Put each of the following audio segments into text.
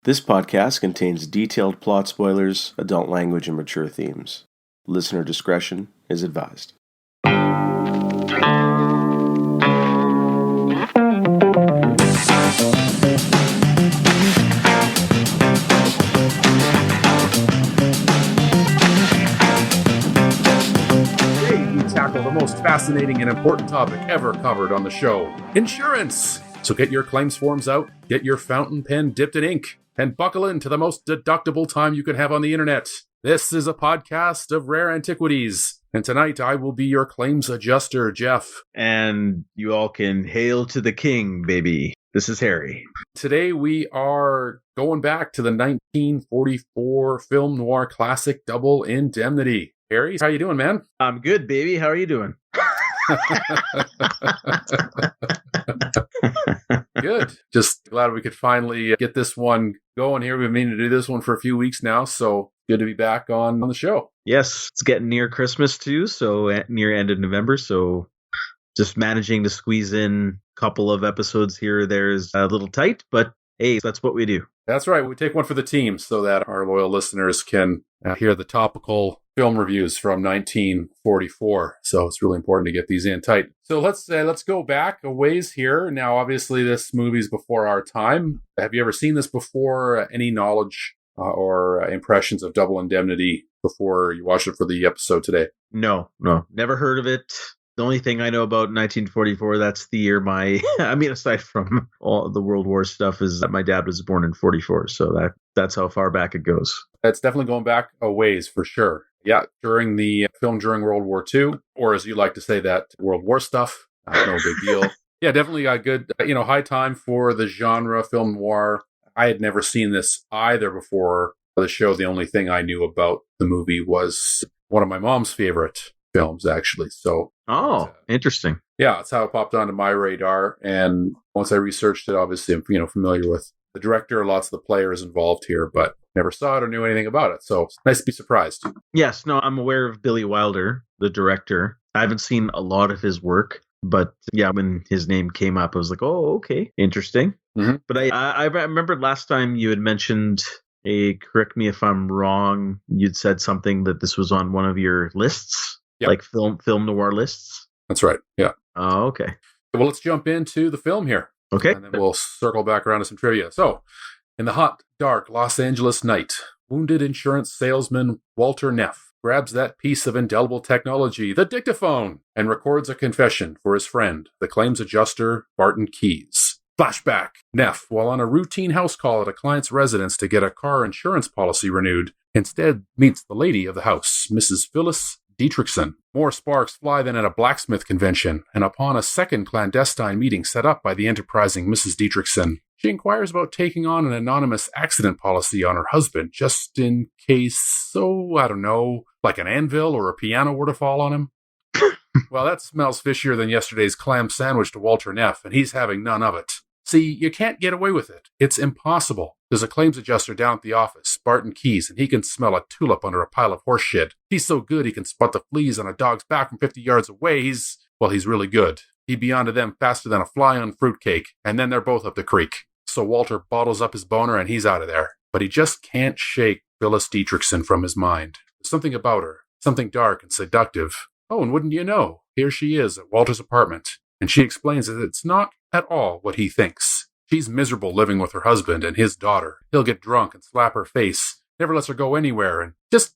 This podcast contains detailed plot spoilers, adult language, and mature themes. Listener discretion is advised. Today we tackle the most fascinating and important topic ever covered on the show: insurance. So get your claims forms out, get your fountain pen dipped in ink, and buckle into the most deductible time you can have on the internet. This is a podcast of rare antiquities, and tonight I will be your claims adjuster, Geoff. And you all can hail to the king, baby. This is Harry. Today we are going back to the 1944 film noir classic Double Indemnity. Harry, how you doing, man? I'm good, baby. How are you doing? Good. Just glad we could finally get this one going here. We've been meaning to do this one for a few weeks now, so good to be back on the show. Yes, it's getting near Christmas too, so near end of November, so just managing to squeeze in a couple of episodes here or there is a little tight, but hey, that's what we do. That's right. We take one for the team so that our loyal listeners can hear the topical film reviews from 1944. So it's really important to get these in tight. So let's go back a ways here. Now, obviously, this movie's before our time. Have you ever seen this before? Any knowledge or impressions of Double Indemnity before you watched it for the episode today? No, never heard of it. The only thing I know about 1944, that's the year aside from all the World War stuff, is that my dad was born in 44. So that's how far back it goes. That's definitely going back a ways for sure. Yeah, during the film during World War II, or as you like to say that, World War stuff. No big deal. Yeah, definitely a good, high time for the genre film noir. I had never seen this either before the show. The only thing I knew about the movie was one of my mom's favorite films, actually. So, interesting. Yeah, that's how it popped onto my radar. And once I researched it, obviously, I'm familiar with the director, lots of the players involved here, but never saw it or knew anything about it. So it's nice to be surprised. Yes, no, I'm aware of Billy Wilder, the director. I haven't seen a lot of his work, but yeah, when his name came up, I was like, oh, okay, interesting. Mm-hmm. But I remember last time you had mentioned, correct me if I'm wrong, you'd said something that this was on one of your lists, like film noir lists. That's right, yeah. Oh, okay. Well, let's jump into the film here. Okay. And then we'll circle back around to some trivia. So, in the hot, dark Los Angeles night, wounded insurance salesman Walter Neff grabs that piece of indelible technology, the dictaphone, and records a confession for his friend, the claims adjuster Barton Keyes. Flashback. Neff, while on a routine house call at a client's residence to get a car insurance policy renewed, instead meets the lady of the house, Mrs. Phyllis Dietrichson. More sparks fly than at a blacksmith convention, and upon a second clandestine meeting set up by the enterprising Mrs. Dietrichson, she inquires about taking on an anonymous accident policy on her husband, just in case, like an anvil or a piano were to fall on him. Well, that smells fishier than yesterday's clam sandwich to Walter Neff, and he's having none of it. See, you can't get away with it. It's impossible. There's a claims adjuster down at the office, Barton Keyes, and he can smell a tulip under a pile of horse shit. He's so good he can spot the fleas on a dog's back from 50 yards away. He's really good. He'd be onto them faster than a fly on fruitcake, and then they're both up the creek. So Walter bottles up his boner and he's out of there. But he just can't shake Phyllis Dietrichson from his mind. There's something about her, something dark and seductive. Oh, and wouldn't you know, here she is at Walter's apartment, and she explains that it's not at all what he thinks. She's miserable living with her husband and his daughter. He'll get drunk and slap her face, never lets her go anywhere, and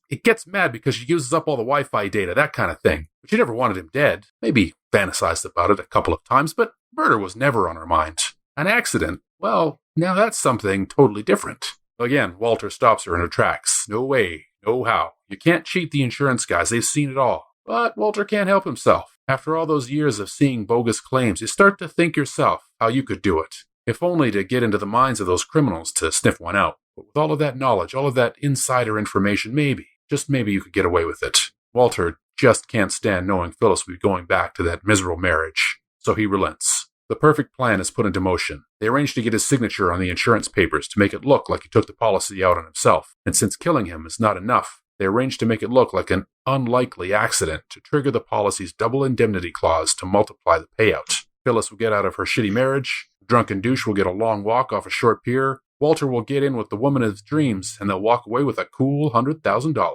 it gets mad because she uses up all the Wi-Fi data, that kind of thing. But she never wanted him dead. Maybe fantasized about it a couple of times, but murder was never on her mind. An accident? Well, now that's something totally different. Again, Walter stops her in her tracks. No way, no how. You can't cheat the insurance guys, they've seen it all. But Walter can't help himself. After all those years of seeing bogus claims, you start to think yourself how you could do it. If only to get into the minds of those criminals to sniff one out. But with all of that knowledge, all of that insider information, maybe, just maybe you could get away with it. Walter just can't stand knowing Phyllis will be going back to that miserable marriage. So he relents. The perfect plan is put into motion. They arrange to get his signature on the insurance papers to make it look like he took the policy out on himself. And since killing him is not enough, they arrange to make it look like an unlikely accident to trigger the policy's double indemnity clause to multiply the payout. Phyllis will get out of her shitty marriage. The drunken douche will get a long walk off a short pier. Walter will get in with the woman of his dreams, and they'll walk away with a cool $100,000.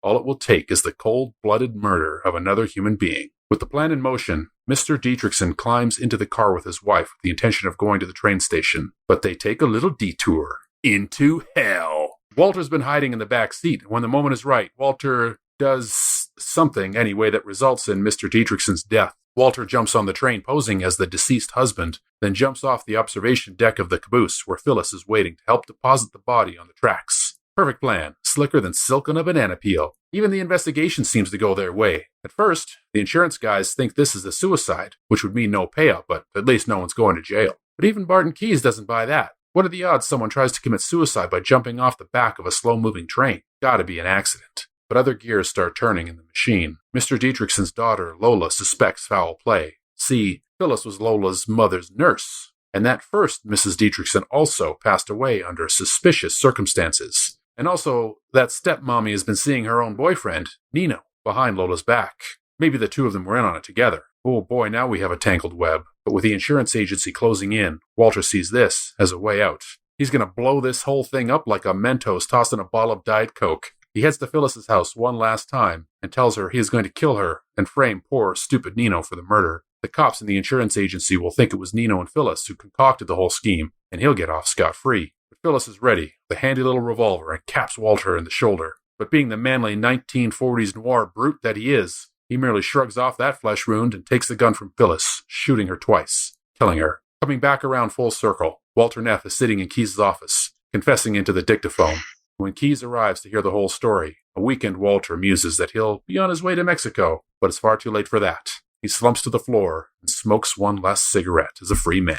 All it will take is the cold-blooded murder of another human being. With the plan in motion, Mr. Dietrichson climbs into the car with his wife with the intention of going to the train station, but they take a little detour into hell. Walter's been hiding in the back seat, and when the moment is right, Walter does something anyway that results in Mr. Dietrichson's death. Walter jumps on the train posing as the deceased husband, then jumps off the observation deck of the caboose where Phyllis is waiting to help deposit the body on the tracks. Perfect plan, slicker than silk on a banana peel. Even the investigation seems to go their way. At first, the insurance guys think this is a suicide, which would mean no payout, but at least no one's going to jail. But even Barton Keyes doesn't buy that. What are the odds someone tries to commit suicide by jumping off the back of a slow-moving train? Gotta be an accident. But other gears start turning in the machine. Mr. Dietrichson's daughter, Lola, suspects foul play. See, Phyllis was Lola's mother's nurse, and that first Mrs. Dietrichson also passed away under suspicious circumstances. And also, that stepmommy has been seeing her own boyfriend, Nino, behind Lola's back. Maybe the two of them were in on it together. Oh boy, now we have a tangled web. But with the insurance agency closing in, Walter sees this as a way out. He's going to blow this whole thing up like a Mentos tossed in a bottle of Diet Coke. He heads to Phyllis's house one last time and tells her he is going to kill her and frame poor, stupid Nino for the murder. The cops in the insurance agency will think it was Nino and Phyllis who concocted the whole scheme, and he'll get off scot-free. But Phyllis is ready, with a handy little revolver, and caps Walter in the shoulder. But being the manly 1940s noir brute that he is, he merely shrugs off that flesh wound and takes the gun from Phyllis, shooting her twice, killing her. Coming back around full circle, Walter Neff is sitting in Keyes' office, confessing into the dictaphone. When Keyes arrives to hear the whole story, a weakened Walter muses that he'll be on his way to Mexico, but it's far too late for that. He slumps to the floor and smokes one last cigarette as a free man.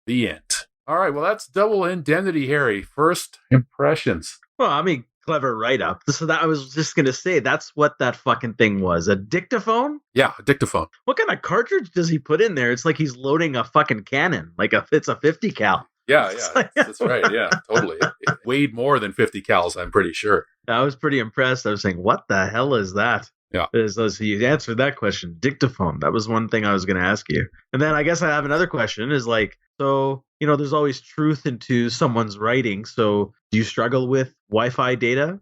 The end. All right, well, that's double indemnity, Harry. First impressions. Well, I mean, clever write-up. So that I was just going to say, that's what that fucking thing was. A dictaphone? Yeah, a dictaphone. What kind of cartridge does he put in there? It's like he's loading a fucking cannon. It's a 50 cal. Yeah, that's right. Yeah, totally. It weighed more than 50 cals, I'm pretty sure. I was pretty impressed. I was saying, what the hell is that? Yeah. So you answered that question. Dictaphone. That was one thing I was going to ask you. And then I guess I have another question is like, so, there's always truth into someone's writing. So do you struggle with Wi-Fi data?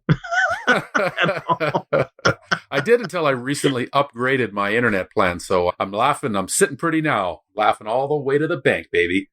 I did until I recently upgraded my internet plan. So I'm laughing. I'm sitting pretty now. Laughing all the way to the bank, baby.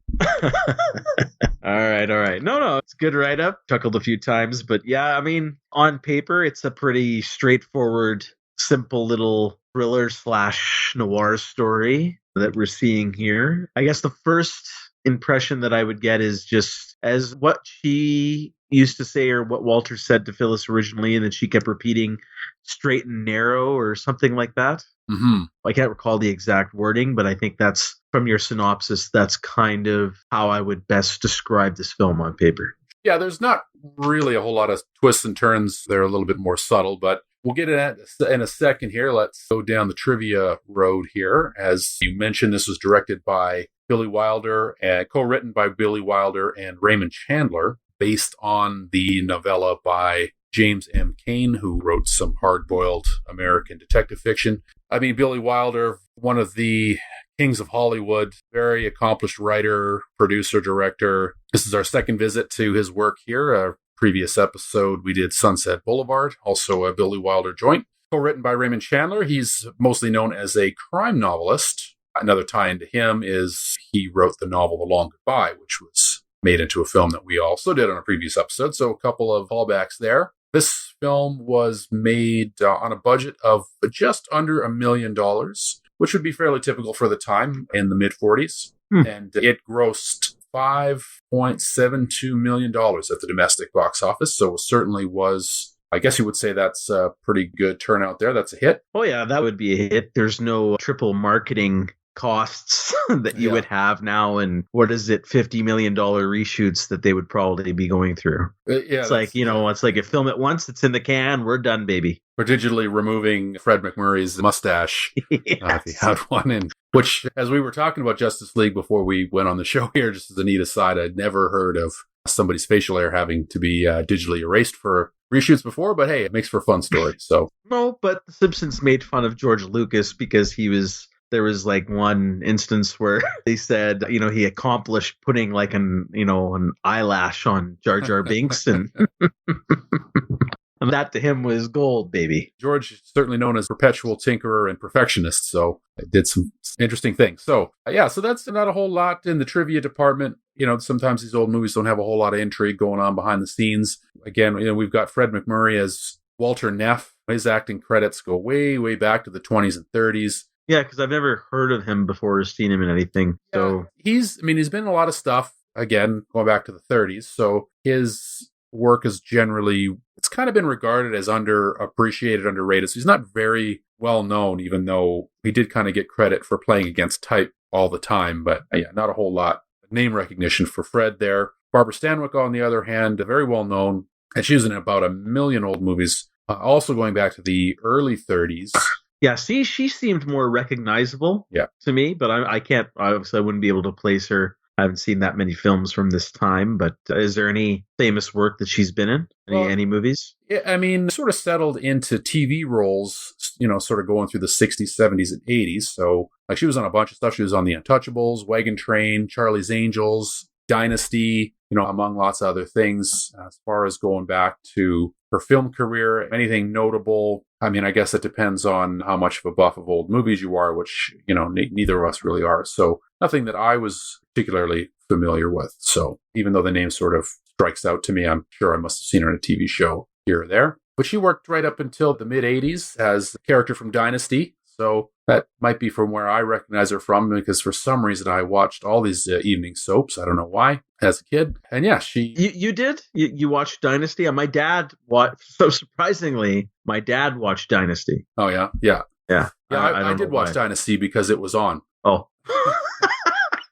All right. No, it's a good write-up. Chuckled a few times. But yeah, I mean, on paper, it's a pretty straightforward, simple little thriller / noir story that we're seeing here. I guess the first impression that I would get is just as what she used to say or what Walter said to Phyllis originally, and then she kept repeating straight and narrow or something like that. Mm-hmm. I can't recall the exact wording, but I think that's from your synopsis. That's kind of how I would best describe this film on paper. Yeah, there's not really a whole lot of twists and turns. They're a little bit more subtle, but we'll get at it in a second here. Let's go down the trivia road here. As you mentioned, this was directed by Billy Wilder and co-written by Billy Wilder and Raymond Chandler, based on the novella by James M. Cain, who wrote some hard-boiled American detective fiction. I mean, Billy Wilder, one of the kings of Hollywood, very accomplished writer, producer, director. This is our second visit to his work here. A previous episode, we did Sunset Boulevard, also a Billy Wilder joint. Co-written by Raymond Chandler. He's mostly known as a crime novelist. Another tie into him is he wrote the novel The Long Goodbye, which was made into a film that we also did on a previous episode. So a couple of callbacks there. This film was made on a budget of just under $1 million, which would be fairly typical for the time in the mid-40s. And it grossed $5.72 million at the domestic box office. So it certainly was, I guess you would say that's a pretty good turnout there. That's a hit. Oh, yeah, that would be a hit. There's no triple marketing costs that you would have now, and what is it, $50 million reshoots that they would probably be going through. It's like, it's like you film it once, it's in the can, we're done, baby. We're digitally removing Fred McMurray's mustache if he had one, and which, as we were talking about Justice League before we went on the show here, just as a neat aside, I'd never heard of somebody's facial hair having to be digitally erased for reshoots before, but hey, it makes for a fun story. So no, but The Simpsons made fun of George Lucas because he was there was like one instance where they said, he accomplished putting like an eyelash on Jar Jar Binks, and and that to him was gold, baby. George is certainly known as perpetual tinkerer and perfectionist, so it did some interesting things. So, so that's not a whole lot in the trivia department. Sometimes these old movies don't have a whole lot of intrigue going on behind the scenes. Again, we've got Fred McMurray as Walter Neff. His acting credits go way, way back to the 20s and 30s. Yeah, because I've never heard of him before or seen him in anything. So he's been in a lot of stuff, again, going back to the 30s. So his work is generally, it's kind of been regarded as underappreciated, underrated. So he's not very well known, even though he did kind of get credit for playing against type all the time. But not a whole lot of name recognition for Fred there. Barbara Stanwyck, on the other hand, very well known. And she was in about 1 million old movies, also going back to the early 30s. Yeah, see, she seemed more recognizable to me, but I can't, obviously I wouldn't be able to place her. I haven't seen that many films from this time, but is there any famous work that she's been in? Any movies? Yeah, sort of settled into TV roles, sort of going through the 60s, 70s, and 80s. So, like, she was on a bunch of stuff. She was on The Untouchables, Wagon Train, Charlie's Angels, Dynasty, among lots of other things. As far as going back to her film career, anything notable? I guess it depends on how much of a buff of old movies you are, which, neither of us really are. So nothing that I was particularly familiar with. So even though the name sort of strikes out to me, I'm sure I must have seen her in a TV show here or there. But she worked right up until the mid-'80s as a character from Dynasty. So that might be from where I recognize her from, because for some reason I watched all these evening soaps. I don't know why, as a kid. And she... You did? You watched Dynasty? My dad watched, so surprisingly, my dad watched Dynasty. Oh, yeah? Yeah. Yeah. I did watch Dynasty because it was on. Oh.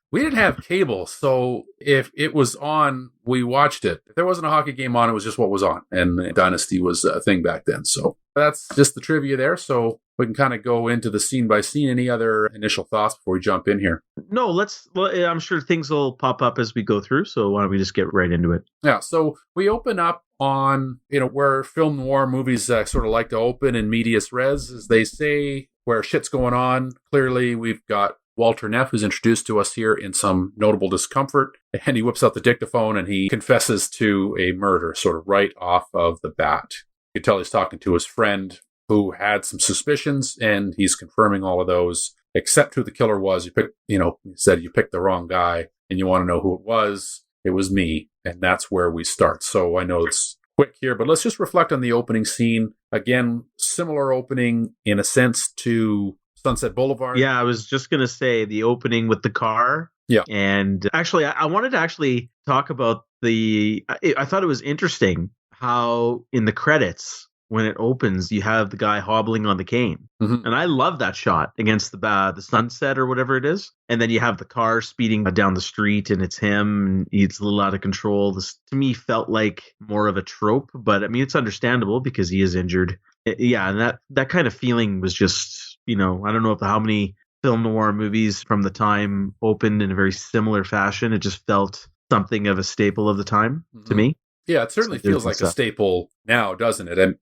We didn't have cable, so if it was on, we watched it. If there wasn't a hockey game on, it was just what was on. And Dynasty was a thing back then. So that's just the trivia there. So we can kind of go into the scene by scene. Any other initial thoughts before we jump in here? No, I'm sure things will pop up as we go through. So why don't we just get right into it? Yeah, so we open up on, where film noir movies sort of like to open in medias res, as they say, where shit's going on. Clearly, we've got Walter Neff, who's introduced to us here in some notable discomfort, and he whips out the dictaphone and he confesses to a murder sort of right off of the bat. You can tell he's talking to his friend who had some suspicions, and he's confirming all of those, except who the killer was. He said, you picked the wrong guy, and you want to know who it was. It was me, and that's where we start. So I know it's quick here, but let's just reflect on the opening scene. Again, similar opening in a sense to Sunset Boulevard. Yeah, I was just going to say the opening with the car. Yeah. And actually, I wanted to actually talk about I thought it was interesting how in the credits, when it opens, you have the guy hobbling on the cane. Mm-hmm. And I love that shot against the sunset or whatever it is. And then you have the car speeding down the street and it's him and he's a little out of control. This to me felt like more of a trope, but it's understandable because he is injured. Yeah, and that kind of feeling was just, I don't know how many film noir movies from the time opened in a very similar fashion. It just felt something of a staple of the time to me. Yeah, it certainly feels like a staple now, doesn't it? And,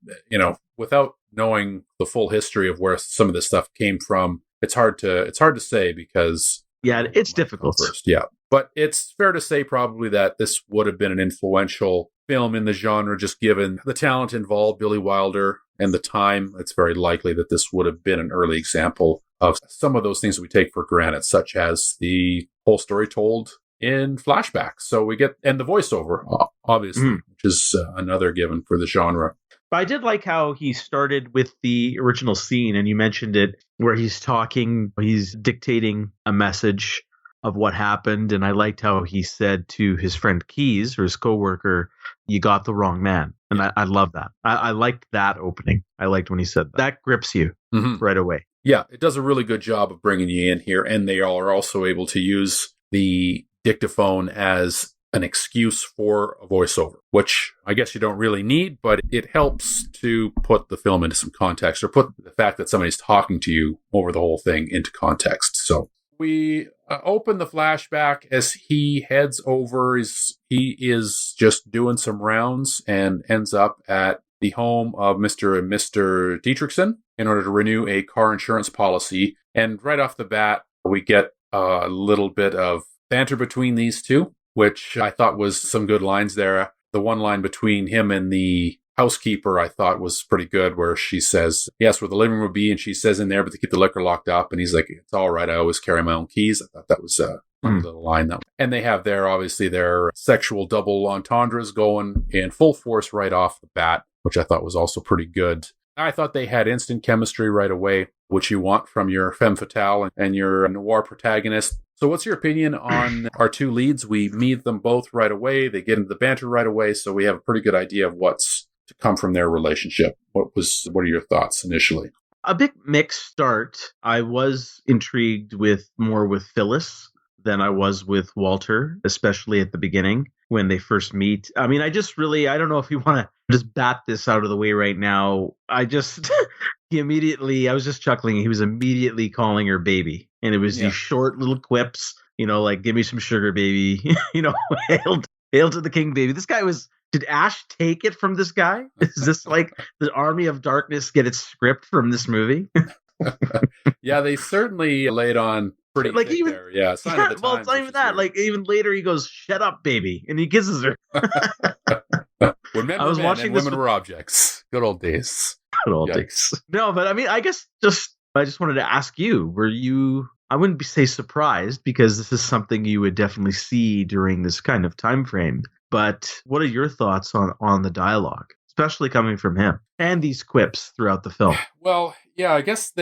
without knowing the full history of where some of this stuff came from, it's hard to say because... Yeah, it's difficult. First, yeah. But it's fair to say probably that this would have been an influential film in the genre, just given the talent involved, Billy Wilder, and the time. It's very likely that this would have been an early example of some of those things that we take for granted, such as the whole story told in flashback. So we get, and the voiceover, obviously, which is another given for the genre. But I did like how he started with the original scene, and you mentioned it, where he's dictating a message of what happened. And I liked how he said to his friend Keys, or his coworker, "You got the wrong man." And I love that. I liked that opening. I liked when he said that. That grips you right away. Yeah, it does a really good job of bringing you in here. And they are also able to use the dictaphone as an excuse for a voiceover, which I guess you don't really need, but it helps to put the film into some context, or put the fact that somebody's talking to you over the whole thing into context. So we open the flashback as he heads over. He is just doing some rounds and ends up at the home of Mr. and Mr. Dietrichson in order to renew a car insurance policy. And right off the bat, we get a little bit of banter between these two, which I thought was some good lines there. The one line between him and the housekeeper I thought was pretty good, where she says, yes, where the living room would be, and she says in there, but to keep the liquor locked up. And he's like, it's all right, I always carry my own keys. I thought that was a funny little line. And they have obviously their sexual double entendres going in full force right off the bat, which I thought was also pretty good. I thought they had instant chemistry right away, which you want from your femme fatale and your noir protagonist. So what's your opinion on our two leads? We meet them both right away. They get into the banter right away. So we have a pretty good idea of what's to come from their relationship. What are your thoughts initially? A bit mixed start. I was intrigued more with Phyllis than I was with Walter, especially at the beginning when they first meet. I mean, I don't know if you want to just bat this out of the way right now. I was just chuckling. He was immediately calling her baby. And it was these short little quips, like, give me some sugar, baby. Hail to the king, baby. This guy did Ash take it from this guy? Is this like the Army of Darkness get its script from this movie? Yeah, they certainly laid on pretty like thick even, there. Yeah, it's not even that. Weird. Like even later he goes, shut up, baby. And he kisses her. When men were men and women were objects. Good old days. Good old days. No, but I mean, I guess I just wanted to ask you, I wouldn't say surprised, because this is something you would definitely see during this kind of time frame. But what are your thoughts on the dialogue, especially coming from him and these quips throughout the film? Well, yeah, I guess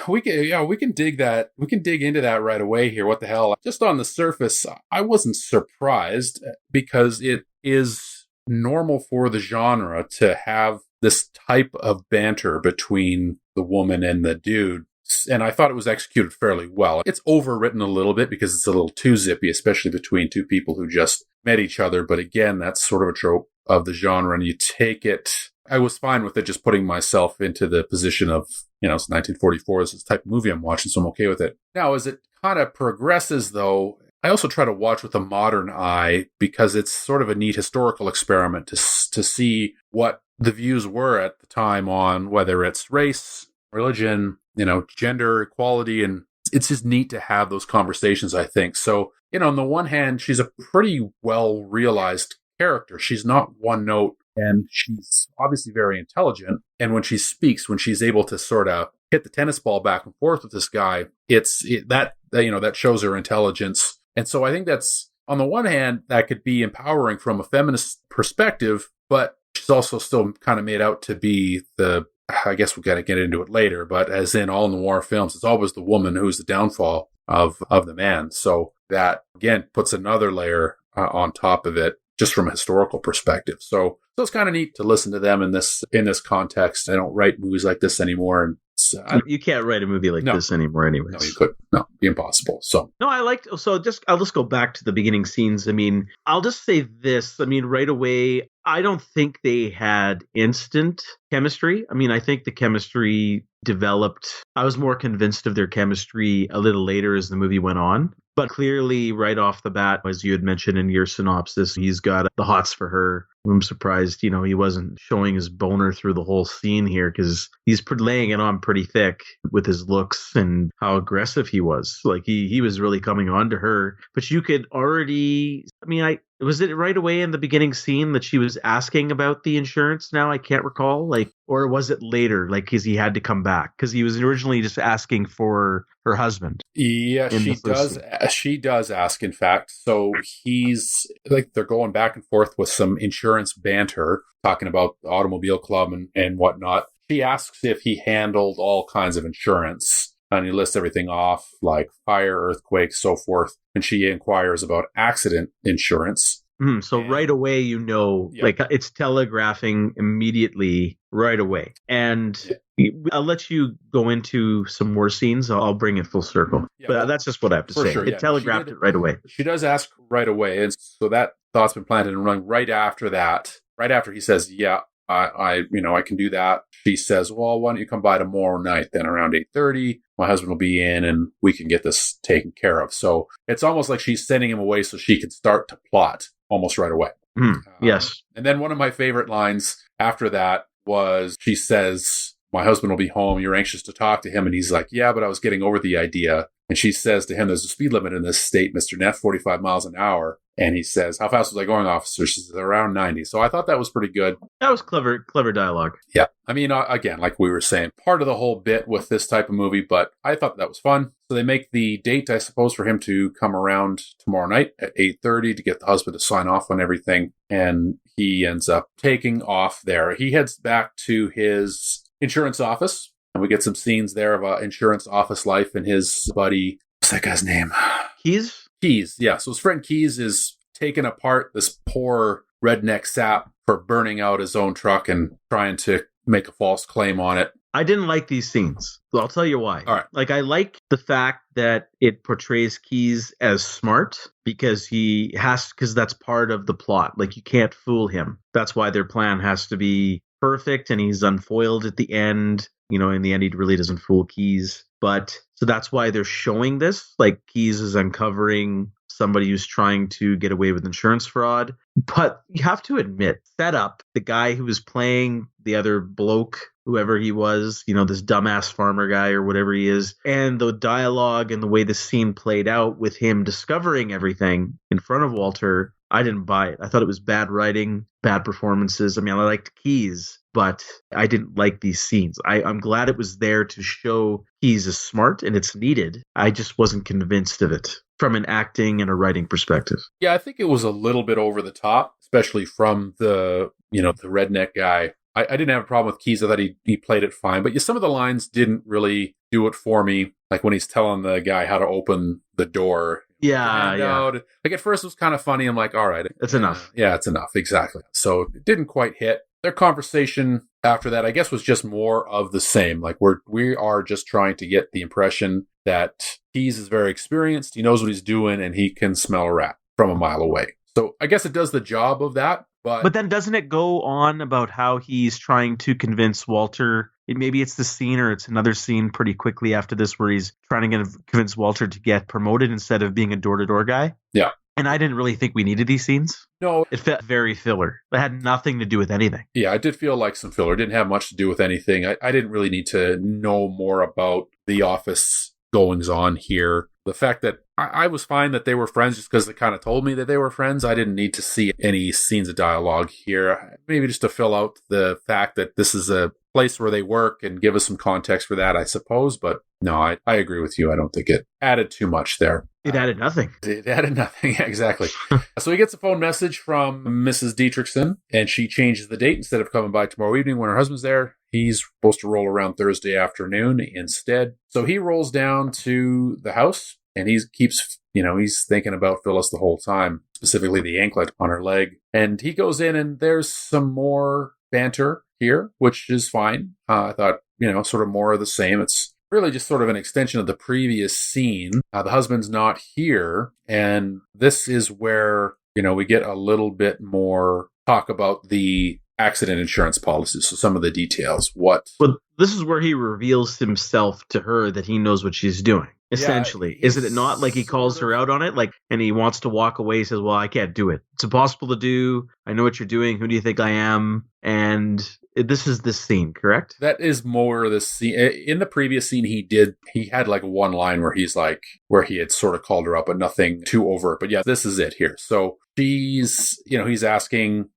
we can dig that. We can dig into that right away here. What the hell? Just on the surface, I wasn't surprised, because it is normal for the genre to have this type of banter between the woman and the dude. And I thought it was executed fairly well. It's overwritten a little bit because it's a little too zippy, especially between two people who just met each other. But again, that's sort of a trope of the genre, and you take it. I was fine with it, just putting myself into the position of, it's 1944. This is the type of movie I'm watching, so I'm okay with it. Now, as it kind of progresses, though, I also try to watch with a modern eye, because it's sort of a neat historical experiment to see what the views were at the time on whether it's race, religion, gender equality. And it's just neat to have those conversations, I think. So, on the one hand, she's a pretty well realized character. She's not one note, and she's obviously very intelligent. And when she speaks, when she's able to sort of hit the tennis ball back and forth with this guy, that shows her intelligence. And so I think that's, on the one hand, that could be empowering from a feminist perspective, but she's also still kind of made out to be I guess we're going to get into it later, but as in all noir films, it's always the woman who's the downfall of the man. So that, again, puts another layer on top of it, just from a historical perspective. So it's kind of neat to listen to them in this context. I don't write movies like this anymore, and you can't write a movie like this anymore anyways. No, you couldn't. No, it'd be impossible. So no, I'll just go back to the beginning scenes. I mean, I'll just say this. I mean, right away, I don't think they had instant chemistry. I mean, I think the chemistry developed. I was more convinced of their chemistry a little later as the movie went on. But clearly, right off the bat, as you had mentioned in your synopsis, he's got the hots for her. I'm surprised, he wasn't showing his boner through the whole scene here, because he's laying it on pretty thick with his looks and how aggressive he was. Like he was really coming on to her. But you could already, was it right away in the beginning scene that she was asking about the insurance now? I can't recall. Or was it later? Because he had to come back because he was originally just asking for her husband. Yeah, she does ask, in fact. So he's they're going back and forth with some insurance banter, talking about the automobile club and whatnot. She asks if he handled all kinds of insurance, and he lists everything off, like fire, earthquake, so forth. And she inquires about accident insurance. Right away, it's telegraphing immediately right away. And I'll let you go into some more scenes. I'll bring it full circle. Yeah, but that's just what I have to say. Sure, it telegraphed it right away. She does ask right away. And so that thought's been planted and running right after that. Right after he says, yeah, I can do that. She says, well, why don't you come by tomorrow night then around 8:30? My husband will be in and we can get this taken care of. So it's almost like she's sending him away so she can start to plot almost right away. Yes. And then one of my favorite lines after that was she says, my husband will be home. You're anxious to talk to him. And he's like, yeah, but I was getting over the idea. And she says to him, there's a speed limit in this state, Mr. Neff, 45 miles an hour. And he says, how fast was I going, officer? She says, around 90. So I thought that was pretty good. That was clever dialogue. Yeah. I mean, again, like we were saying, part of the whole bit with this type of movie, but I thought that was fun. So they make the date, I suppose, for him to come around tomorrow night at 8:30 to get the husband to sign off on everything. And he ends up taking off there. He heads back to his insurance office, and we get some scenes there of insurance office life and his buddy. What's that guy's name? Keys, yeah. So his friend Keys is taking apart this poor redneck sap for burning out his own truck and trying to make a false claim on it. I didn't like these scenes. I'll tell you why. All right. Like, I like the fact that it portrays Keys as smart because that's part of the plot. Like, you can't fool him. That's why their plan has to be perfect, and he's unfoiled at the end. You know, in the end, he really doesn't fool Keys. But so that's why they're showing this. Like, Keys is uncovering somebody who's trying to get away with insurance fraud. But you have to admit, set up the guy who was playing the other bloke, whoever he was, you know, this dumbass farmer guy or whatever he is, and the dialogue and the way the scene played out with him discovering everything in front of Walter, I didn't buy it. I thought it was bad writing, bad performances. I mean, I liked Keys, but I didn't like these scenes. I'm glad it was there to show Keys is smart and it's needed. I just wasn't convinced of it from an acting and a writing perspective. Yeah, I think it was a little bit over the top, especially from the redneck guy. I didn't have a problem with Keys. I thought he played it fine. But some of the lines didn't really do it for me. Like when he's telling the guy how to open the door. Yeah. Like at first it was kind of funny. I'm like, all right. It's enough. Yeah, it's enough. Exactly. So it didn't quite hit. Their conversation after that, I guess, was just more of the same. Like we are just trying to get the impression that Keys is very experienced. He knows what he's doing and he can smell a rat from a mile away. So I guess it does the job of that. But then doesn't it go on about how he's trying to convince Walter? Maybe it's the scene or it's another scene pretty quickly after this where he's trying to convince Walter to get promoted instead of being a door-to-door guy. Yeah. And I didn't really think we needed these scenes. No. It felt very filler. It had nothing to do with anything. Yeah, I did feel like some filler. It didn't have much to do with anything. I didn't really need to know more about the office goings on here. The fact that I was fine that they were friends just because they kind of told me that they were friends. I didn't need to see any scenes of dialogue here. Maybe just to fill out the fact that this is a place where they work and give us some context for that, I suppose. But no, I agree with you. I don't think it added too much there. It added nothing. It added nothing. Yeah, exactly. So he gets a phone message from Mrs. Dietrichson, and she changes the date. Instead of coming by tomorrow evening when her husband's there, he's supposed to roll around Thursday afternoon instead. So he rolls down to the house, and he's thinking about Phyllis the whole time, specifically the anklet on her leg. And he goes in, and there's some more banter here, which is fine. I thought, sort of more of the same. It's really just sort of an extension of the previous scene. The husband's not here, and this is where, we get a little bit more talk about the accident insurance policies. So some of the details. Well, this is where he reveals himself to her that he knows what she's doing. Essentially, yeah, isn't it not? Like he calls her out on it, and he wants to walk away. He says, "Well, I can't do it. It's impossible to do. I know what you're doing. Who do you think I am?" And this is this scene, correct? That is more the scene. In the previous scene, he had like one line where where he had sort of called her up, but nothing too overt. But yeah, this is it here. So she's asking,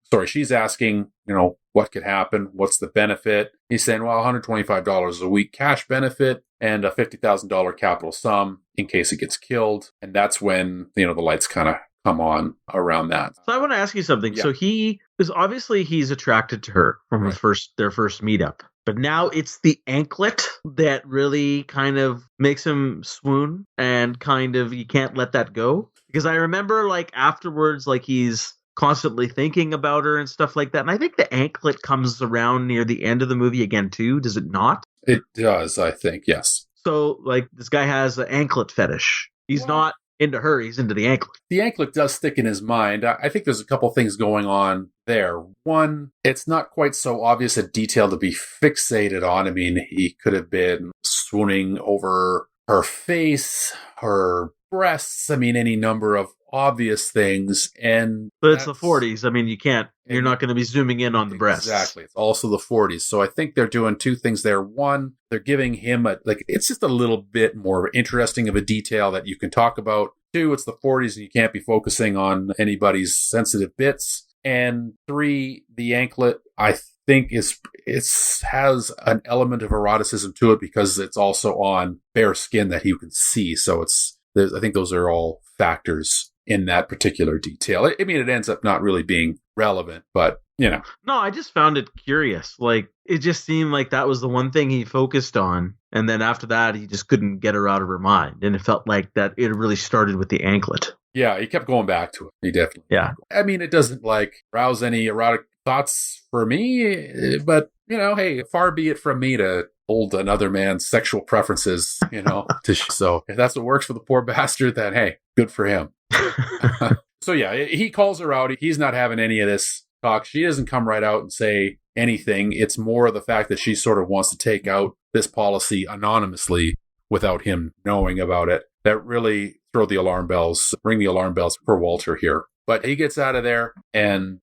what could happen? What's the benefit? He's saying, well, $125 a week cash benefit and a $50,000 capital sum in case it gets killed. And that's when, the lights kind of come on around that. So I want to ask you something. Yeah. So he's attracted to her from their first meetup. But now it's the anklet that really kind of makes him swoon and kind of, you can't let that go. Because I remember afterwards, he's constantly thinking about her and stuff like that. And I think the anklet comes around near the end of the movie again too. Does it not? It does, I think. Yes. So this guy has an anklet fetish. He's not into her. He's into the anklet. The anklet does stick in his mind. I think there's a couple things going on there. One, it's not quite so obvious a detail to be fixated on. I mean, he could have been swooning over her face, her breasts. I mean, any number of obvious things. And But it's the 40s. I mean, you're not going to be zooming in on the breasts. Exactly. It's also the 40s. So I think they're doing two things there. One, they're giving him it's just a little bit more interesting of a detail that you can talk about. Two, it's the 40s and you can't be focusing on anybody's sensitive bits. And three, the anklet, I think has an element of eroticism to it because it's also on bare skin that you can see. So I think those are all factors in that particular detail. I mean, it ends up not really being relevant, but No, I just found it curious. Like, it just seemed like that was the one thing he focused on. And then after that, he just couldn't get her out of her mind. And it felt like that it really started with the anklet. Yeah, he kept going back to it. He definitely. Yeah. I mean, it doesn't rouse any erotic thoughts for me, but hey, far be it from me to hold another man's sexual preferences, so if that's what works for the poor bastard, then hey, good for him. So yeah, he calls her out. He's not having any of this talk. She doesn't come right out and say anything. It's more the fact that she sort of wants to take out this policy anonymously without him knowing about it. That really ring the alarm bells for Walter here. But he gets out of there and,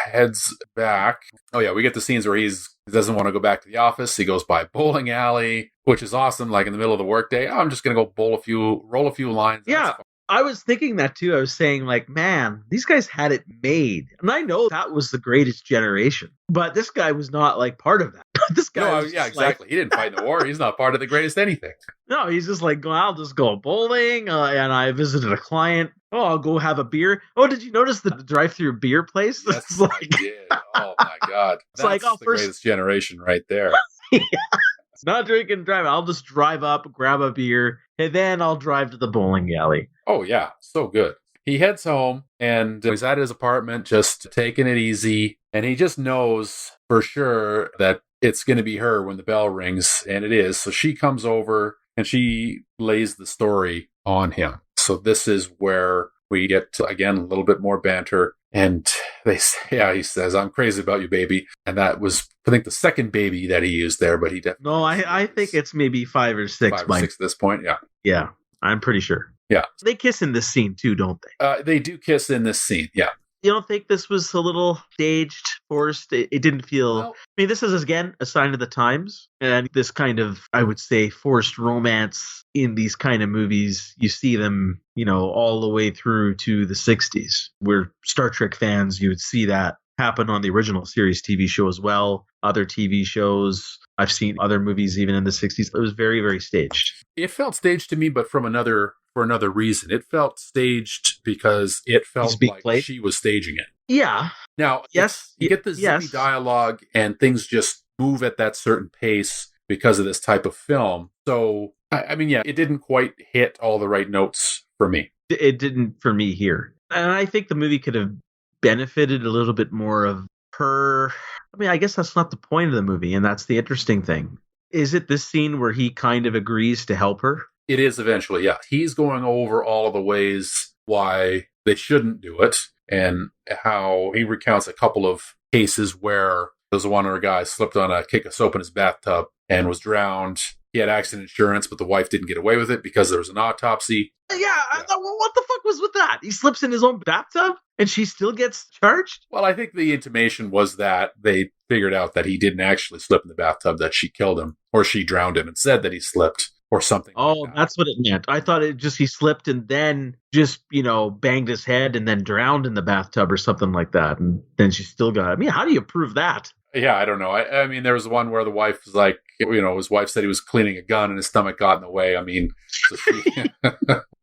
heads back. Oh, yeah, we get the scenes where he doesn't want to go back to the office. He goes by a bowling alley, which is awesome. Like in the middle of the workday, I'm just going to go roll a few lines. Yeah, I was thinking that too. I was saying, man, these guys had it made. And I know that was the greatest generation. But this guy was not part of that. This guy exactly. He didn't fight in the war. He's not part of the greatest anything. No, he's just I'll just go bowling. And I visited a client. Oh, I'll go have a beer. Oh, did you notice the drive-through beer place? Yes, I did. Oh, my God. That's the greatest generation right there. Yeah. It's not drinking and driving. I'll just drive up, grab a beer, and then I'll drive to the bowling alley. Oh, yeah. So good. He heads home, and he's at his apartment just taking it easy. And he just knows for sure that it's going to be her when the bell rings, and it is. So she comes over, and she lays the story on him. So this is where we get, again, a little bit more banter. And he says, "I'm crazy about you, baby." And that was, I think, the second baby that he used there, but he definitely... No, I think it's maybe 5 or 6. 5 or 6 at this point, yeah. Yeah, I'm pretty sure. Yeah. They kiss in this scene too, don't they? They do kiss in this scene, yeah. You don't think this was a little staged, forced? It didn't feel... Well, I mean, this is, again, a sign of the times. And this kind of, I would say, forced romance in these kind of movies, you see them, all the way through to the 60s. We're Star Trek fans, you would see that happen on the original series TV show as well. Other TV shows. I've seen other movies even in the 60s. It was very, very staged. It felt staged to me, but for another reason. It felt staged because it felt like she was staging it. Yeah. Now, yes, you get the zippy dialogue and things just move at that certain pace because of this type of film. So, I mean, yeah, it didn't quite hit all the right notes for me. It didn't for me here. And I think the movie could have benefited a little bit more of her. I mean, I guess that's not the point of the movie, and that's the interesting thing. Is it this scene where he kind of agrees to help her? It is eventually, yeah. He's going over all of the ways why they shouldn't do it, and how he recounts a couple of cases where there's one where a guy slipped on a cake of soap in his bathtub and was drowned. He had accident insurance, but the wife didn't get away with it because there was an autopsy. Yeah. What the fuck was with that? He slips in his own bathtub and she still gets charged? Well, I think the intimation was that they figured out that he didn't actually slip in the bathtub, that she killed him, or she drowned him and said that he slipped, or something. Oh, like that. That's what it meant. I thought it just he slipped and then just, banged his head and then drowned in the bathtub or something like that. And then she still got it. I mean, how do you prove that? Yeah, I don't know. I mean, there was one where the wife was like, his wife said he was cleaning a gun and his stomach got in the way. I mean,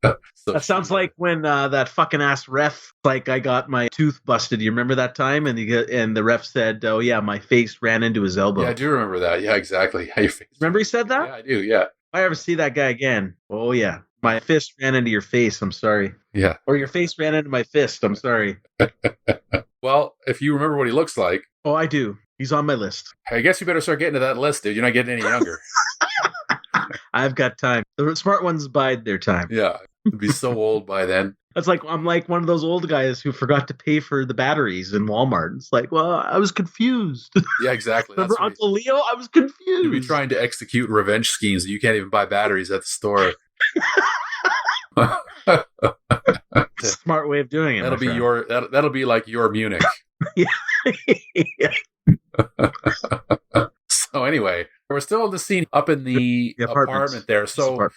that sounds like when that fucking ass ref, I got my tooth busted. You remember that time? And the ref said, "Oh yeah, my face ran into his elbow." Yeah, I do remember that. Yeah, exactly. How your face? Remember he said that? Yeah, I do. Yeah. If I ever see that guy again, oh yeah, my fist ran into your face. I'm sorry. Yeah. Or your face ran into my fist. I'm sorry. Well, if you remember what he looks like. Oh, I do. He's on my list. I guess you better start getting to that list, dude. You're not getting any younger. I've got time. The smart ones bide their time. Yeah. You'd be so old by then. It's like I'm like one of those old guys who forgot to pay for the batteries in Walmart. It's like, well, I was confused. Yeah, exactly. Remember Uncle Leo? I was confused. You'd be trying to execute revenge schemes and you can't even buy batteries at the store. Smart way of doing it. That'll be that'll be like your Munich. Yeah. Yeah. So anyway, we're still in the scene up in the apartment there. So,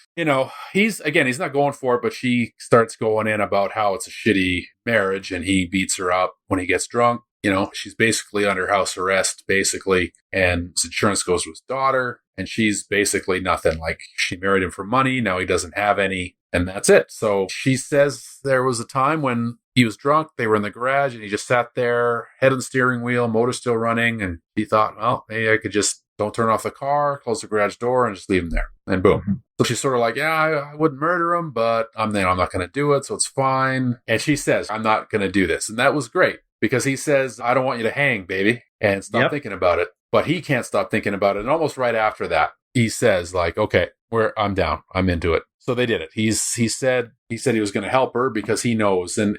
he's not going for it, but she starts going in about how it's a shitty marriage and he beats her up when he gets drunk. She's basically under house arrest, basically. And his insurance goes to his daughter and she's basically nothing. Like, she married him for money. Now he doesn't have any. And that's it. So she says there was a time when he was drunk. They were in the garage and he just sat there, head on the steering wheel, motor still running. And he thought, well, maybe I could just don't turn off the car, close the garage door, and just leave him there. And boom. Mm-hmm. So she's sort of like, yeah, I wouldn't murder him, but I'm not going to do it. So it's fine. And she says, I'm not going to do this. And that was great because he says, I don't want you to hang, baby, and stop thinking about it. But he can't stop thinking about it. And almost right after that, he says, like, okay, I'm down. I'm into it. So they did it. He said he was going to help her because he knows. And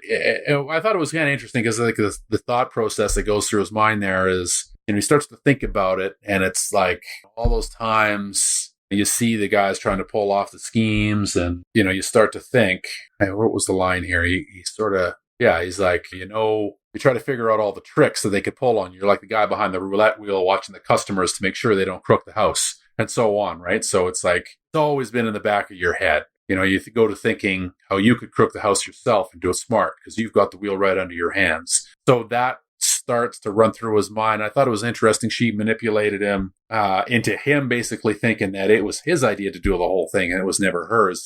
I thought it was kind of interesting because like the thought process that goes through his mind there is, he starts to think about it. And it's like all those times you see the guys trying to pull off the schemes and, you start to think, hey, what was the line here? He sort of, he's like, you try to figure out all the tricks that they could pull on you. You're like the guy behind the roulette wheel watching the customers to make sure they don't crook the house and so on, right? So it's like, it's always been in the back of your head. You go to thinking how you could crook the house yourself and do it smart because you've got the wheel right under your hands. So that starts to run through his mind. I thought it was interesting. She manipulated him into him basically thinking that it was his idea to do the whole thing and it was never hers.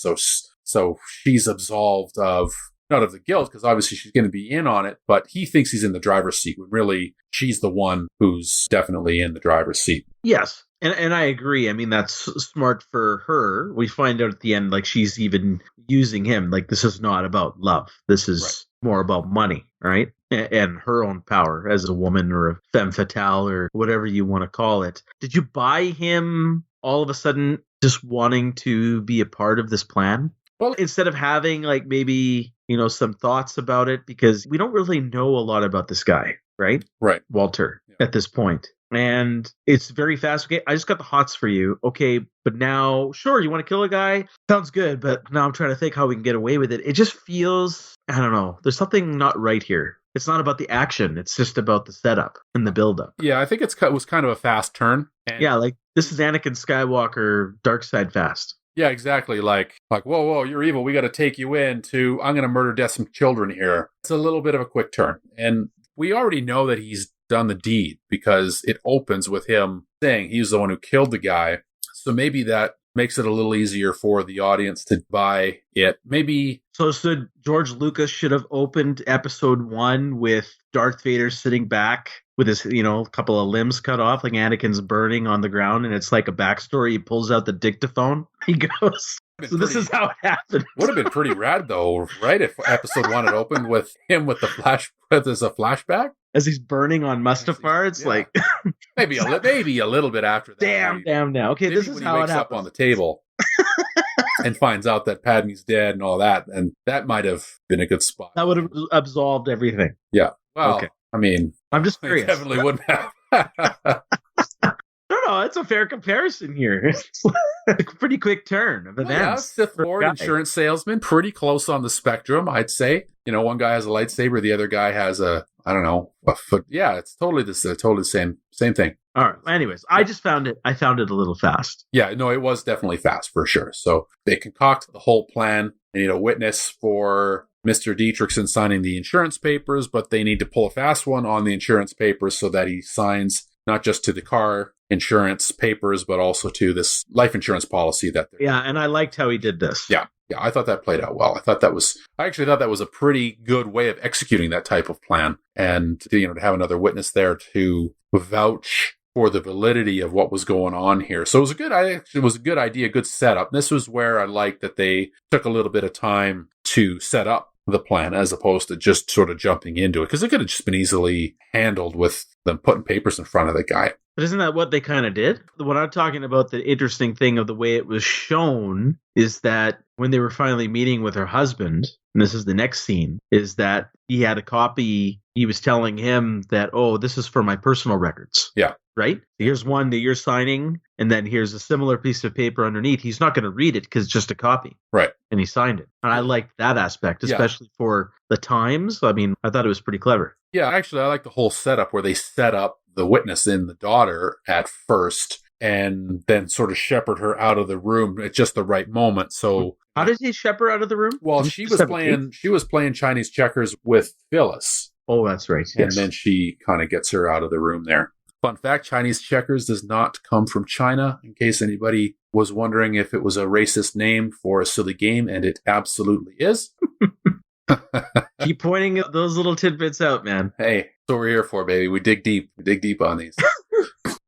So she's absolved of, not of the guilt, because obviously she's going to be in on it, but he thinks he's in the driver's seat when really she's the one who's definitely in the driver's seat. Yes. And I agree. I mean, that's smart for her. We find out at the end, like, she's even using him. Like, this is not about love. This is more about money, right? And her own power as a woman or a femme fatale or whatever you want to call it. Did you buy him all of a sudden just wanting to be a part of this plan? Well, instead of having like maybe, some thoughts about it, because we don't really know a lot about this guy, right? Right. Walter, at this point. And it's very fast. Okay, I just got the hots for you. Okay, but now, sure, you want to kill a guy? Sounds good, but now I'm trying to think how we can get away with it. It just feels, I don't know, there's something not right here. It's not about the action. It's just about the setup and the buildup. Yeah, I think it was kind of a fast turn. Yeah, like this is Anakin Skywalker, dark side fast. Yeah, exactly. Like, whoa, you're evil. We got to take you I'm going to murder death some children here. It's a little bit of a quick turn. And we already know that he's done the deed because it opens with him saying he's the one who killed the guy. So maybe that makes it a little easier for the audience to buy it. Maybe. So George Lucas should have opened episode 1 with Darth Vader sitting back with his, couple of limbs cut off, like Anakin's burning on the ground. And it's like a backstory. He pulls out the dictaphone. He goes, this is how it happened. Would have been pretty rad though, right? If episode 1 had opened with him with there's a flashback. As he's burning on Mustafar, it's like maybe a little bit after that. Damn now. Okay, this is how it happens. He wakes up on the table and finds out that Padme's dead and all that, and that might have been a good spot. That would have absolved everything. Yeah. Well, okay. I mean, I'm just curious. Definitely wouldn't have. No, it's a fair comparison here. It's a pretty quick turn of events. Sith Lord, insurance salesman, pretty close on the spectrum, I'd say. One guy has a lightsaber, the other guy has a foot. Yeah, it's totally the same thing. All right. Anyways, I found it a little fast. Yeah, no, it was definitely fast for sure. So they concoct the whole plan. They need a witness for Mr. Dietrichson signing the insurance papers, but they need to pull a fast one on the insurance papers so that he signs not just to the car insurance papers, but also to this life insurance policy that they're... Yeah, and I liked how he did this. Yeah, I thought that played out well. I actually thought that was a pretty good way of executing that type of plan. And, to have another witness there to vouch for the validity of what was going on here. So it was a good idea, good setup. This was where I liked that they took a little bit of time to set up the plan as opposed to just sort of jumping into it, because it could have just been easily handled with them putting papers in front of the guy. But isn't that what they kind of did? What I'm talking about, the interesting thing of the way it was shown is that when they were finally meeting with her husband, and this is the next scene, is that he had a copy. He was telling him that, this is for my personal records. Yeah. Right? Here's one that you're signing, and then here's a similar piece of paper underneath. He's not going to read it because it's just a copy. Right. and he signed it. And I liked that aspect, especially for the times. I mean, I thought it was pretty clever. Yeah, actually, I like the whole setup where they set up the witness in the daughter at first and then sort of shepherd her out of the room at just the right moment. So how did he shepherd her out of the room? Well, she was playing Chinese checkers with Phyllis. Oh, that's right. And then she kind of gets her out of the room there. Fun fact, Chinese checkers does not come from China, in case anybody was wondering if it was a racist name for a silly game, and it absolutely is. Keep pointing those little tidbits out, man. Hey, that's what we're here for, baby. We dig deep. We dig deep on these.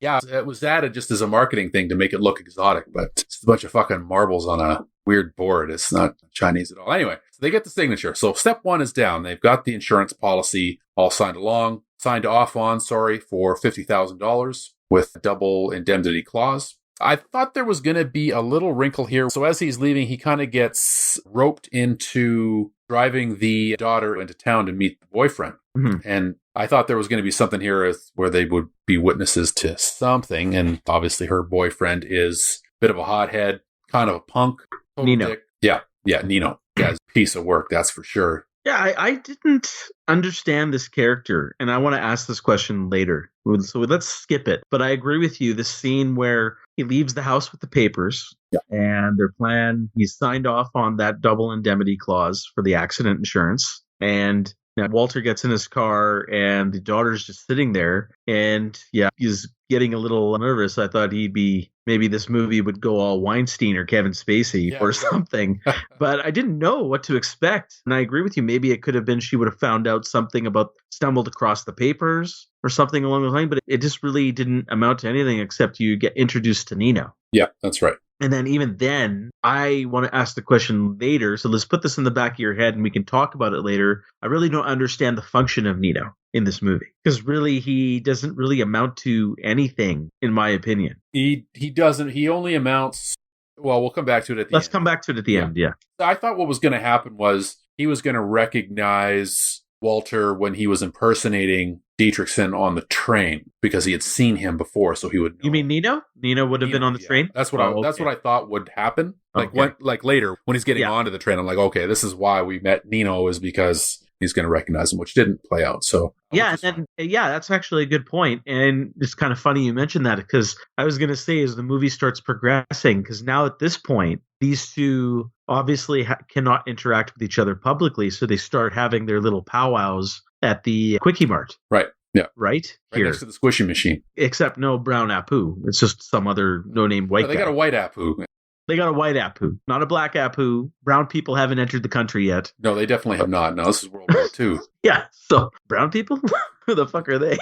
Yeah, it was added just as a marketing thing to make it look exotic, but it's a bunch of fucking marbles on a weird board. It's not Chinese at all. Anyway, so they get the signature. So step one is down. They've got the insurance policy all signed off on, for $50,000 with a double indemnity clause. I thought there was going to be a little wrinkle here. So as he's leaving, he kind of gets roped into driving the daughter into town to meet the boyfriend. Mm-hmm. And I thought there was going to be something here where they would be witnesses to something. And obviously her boyfriend is a bit of a hothead, kind of a punk. Nino. Dick. Yeah, Nino. Yeah, he's a piece of work, that's for sure. Yeah, I didn't understand this character, and I want to ask this question later. So let's skip it. But I agree with you. This scene where he leaves the house with the papers, and their plan, he's signed off on that double indemnity clause for the accident insurance, and now Walter gets in his car, and the daughter's just sitting there, and he's getting a little nervous. I thought maybe this movie would go all Weinstein or Kevin Spacey or something, but I didn't know what to expect. And I agree with you. Maybe it could have been she would have found out something stumbled across the papers or something along those lines, but it just really didn't amount to anything except you get introduced to Nino. Yeah, that's right. And then even then, I want to ask the question later. So let's put this in the back of your head and we can talk about it later. I really don't understand the function of Nino in this movie because really he doesn't really amount to anything, in my opinion. He doesn't. He only amounts. Well, we'll come back to it at the end. Let's come back to it at the end. Yeah. I thought what was going to happen was he was going to recognize Walter when he was impersonating Dietrichson on the train because he had seen him before, so he would know. You mean Nino? Nino would have been on the train? That's what that's what I thought would happen. Like later when he's getting onto the train, I'm like, okay, this is why we met Nino, is because he's going to recognize him, which didn't play out. So that's actually a good point. And it's kind of funny you mentioned that because I was going to say as the movie starts progressing, because now at this point, these two obviously cannot interact with each other publicly. So they start having their little powwows at the Quickie Mart. Right. Yeah. Right next to the squishy machine. Except no brown Apu. It's just some other no-name white guy. They got a white Apu. They got a white Apu, not a black Apu. Brown people haven't entered the country yet. No, they definitely have not. No, this is World War II. Yeah, so brown people? Who the fuck are they?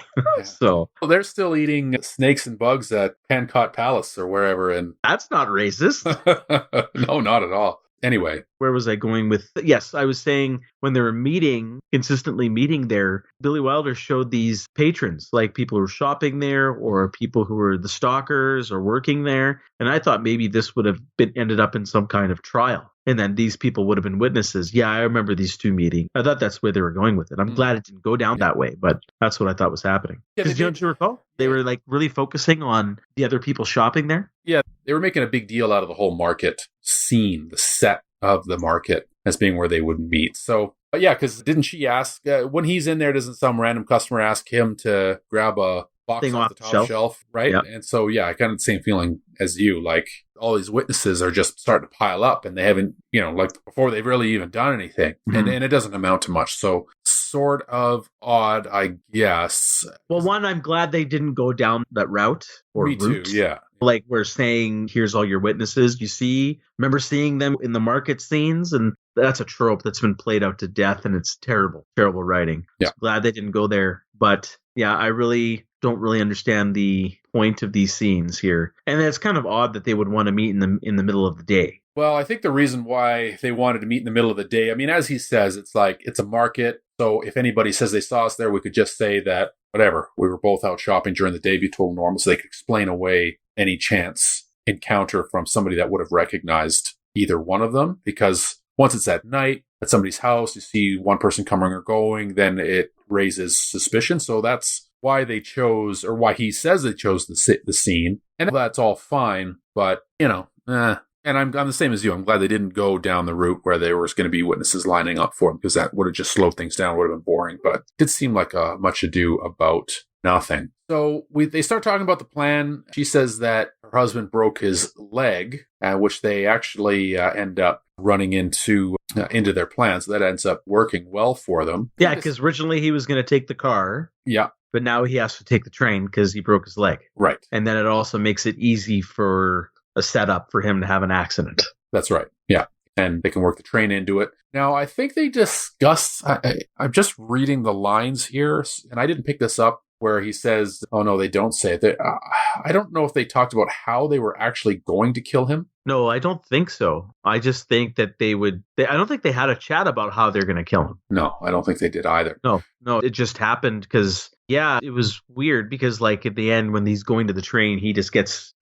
Well, they're still eating snakes and bugs at Pancot Palace or wherever. And that's not racist. No, not at all. Anyway. Where was I going with? Yes, I was saying when they were consistently meeting there, Billy Wilder showed these patrons, like people who were shopping there or people who were the stalkers or working there. And I thought maybe this would have ended up in some kind of trial. And then these people would have been witnesses. Yeah, I remember these two meeting. I thought that's where they were going with it. I'm glad it didn't go down that way, but that's what I thought was happening. Because don't you recall? They were like really focusing on the other people shopping there. Yeah, they were making a big deal out of the whole market scene, the set of the market as being where they would meet. So, but yeah, because didn't she ask, when he's in there, doesn't some random customer ask him to grab a box off the top shelf, right? Yep. And so, yeah, I kind of the same feeling as you. Like, all these witnesses are just starting to pile up and they haven't, like before they've really even done anything. Mm-hmm. And it doesn't amount to much. So sort of odd, I guess. Well, one, I'm glad they didn't go down that route or Me route. Too, yeah. Like we're saying, here's all your witnesses. Remember seeing them in the market scenes? And that's a trope that's been played out to death. And it's terrible, terrible writing. Yeah. So glad they didn't go there. But yeah, I really don't really understand the point of these scenes here. And it's kind of odd that they would want to meet in the middle of the day. Well, I think the reason why they wanted to meet in the middle of the day, I mean, as he says, it's like, it's a market. So if anybody says they saw us there, we could just say that, whatever, we were both out shopping during the day, be total normal. So they could explain away any chance encounter from somebody that would have recognized either one of them. Because once it's at night at somebody's house, you see one person coming or going, then it raises suspicion. So that's why they chose, or why he says they chose the scene. And that's all fine. But, And I'm the same as you. I'm glad they didn't go down the route where there was going to be witnesses lining up for him, because that would have just slowed things down, would have been boring. But it did seem like a much ado about nothing. So they start talking about the plan. She says that her husband broke his leg, which they actually end up running into their plan. So that ends up working well for them. Yeah, because originally he was going to take the car. Yeah. But now he has to take the train because he broke his leg. Right. And then it also makes it easy for a setup for him to have an accident. That's right. Yeah. And they can work the train into it. Now, I think they discussed, I'm just reading the lines here, and I didn't pick this up, where he says, oh no, they don't say it. I don't know if they talked about how they were actually going to kill him. No, I don't think so. I just think that I don't think they had a chat about how they're going to kill him. No, I don't think they did either. No, it just happened because, yeah, it was weird because, like, at the end when he's going to the train, he just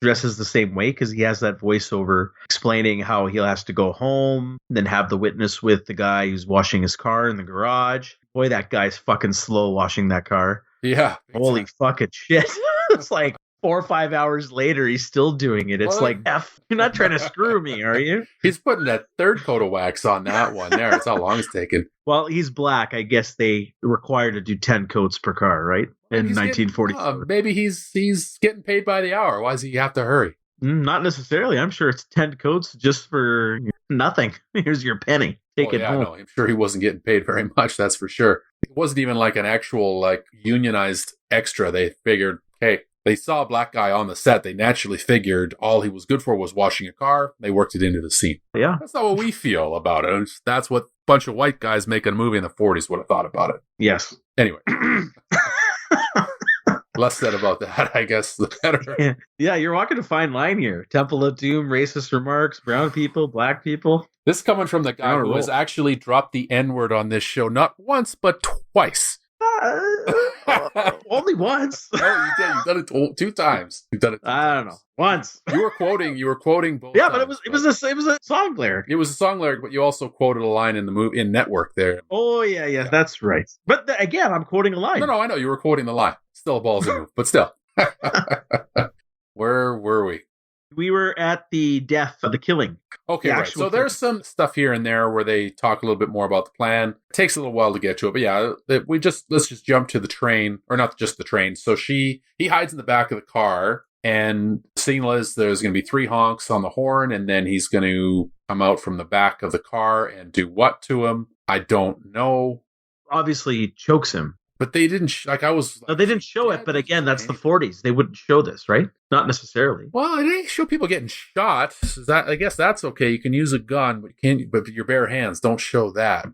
dresses the same way because he has that voiceover explaining how he has to go home, then have the witness with the guy who's washing his car in the garage. Boy, that guy's fucking slow washing that car. Yeah. Holy fucking shit. It's like 4 or 5 hours later, he's still doing it. It's like, F, you're not trying to screw me, are you? He's putting that third coat of wax on that one there. That's how long it's taken. Well, he's black. I guess they require to do 10 coats per car, right? In 1944. Maybe he's getting paid by the hour. Why does he have to hurry? Not necessarily. I'm sure it's 10 coats just for nothing. Here's your penny. Take it home. No, I'm sure he wasn't getting paid very much, that's for sure. It wasn't even like an actual, like, unionized extra. They figured, hey, they saw a black guy on the set. They naturally figured all he was good for was washing a car. They worked it into the scene. Yeah. That's not what we feel about it. That's what a bunch of white guys making a movie in the 40s would have thought about it. Yes. Anyway. Less said about that, I guess, the better. Yeah, you're walking a fine line here. Temple of Doom, racist remarks, brown people, black people. This coming from the guy who has actually dropped the N-word on this show, not once, but twice. Only once. No, you did. You've done it 2 times. You've done it. I don't know. Once. You were quoting both. Yeah, but it was a song lyric. It was a song lyric, but you also quoted a line in the movie in Network there. Oh yeah, that's right. But again, I'm quoting a line. No, I know you were quoting the line. Still a ballsy move, but still. Where were we? We were at the death of the killing. Okay, right. So there's some stuff here and there where they talk a little bit more about the plan. It takes a little while to get to it, but yeah, let's just jump to the train, or not just the train. So he hides in the back of the car, and the signal is there's going to be 3 honks on the horn, and then he's going to come out from the back of the car and do what to him? I don't know. Obviously, he chokes him. But they didn't, No, they didn't show it, but again, that's the 40s. They wouldn't show this, right? Not necessarily. Well, they didn't show people getting shot. I guess that's okay. You can use a gun, but your bare hands, don't show that.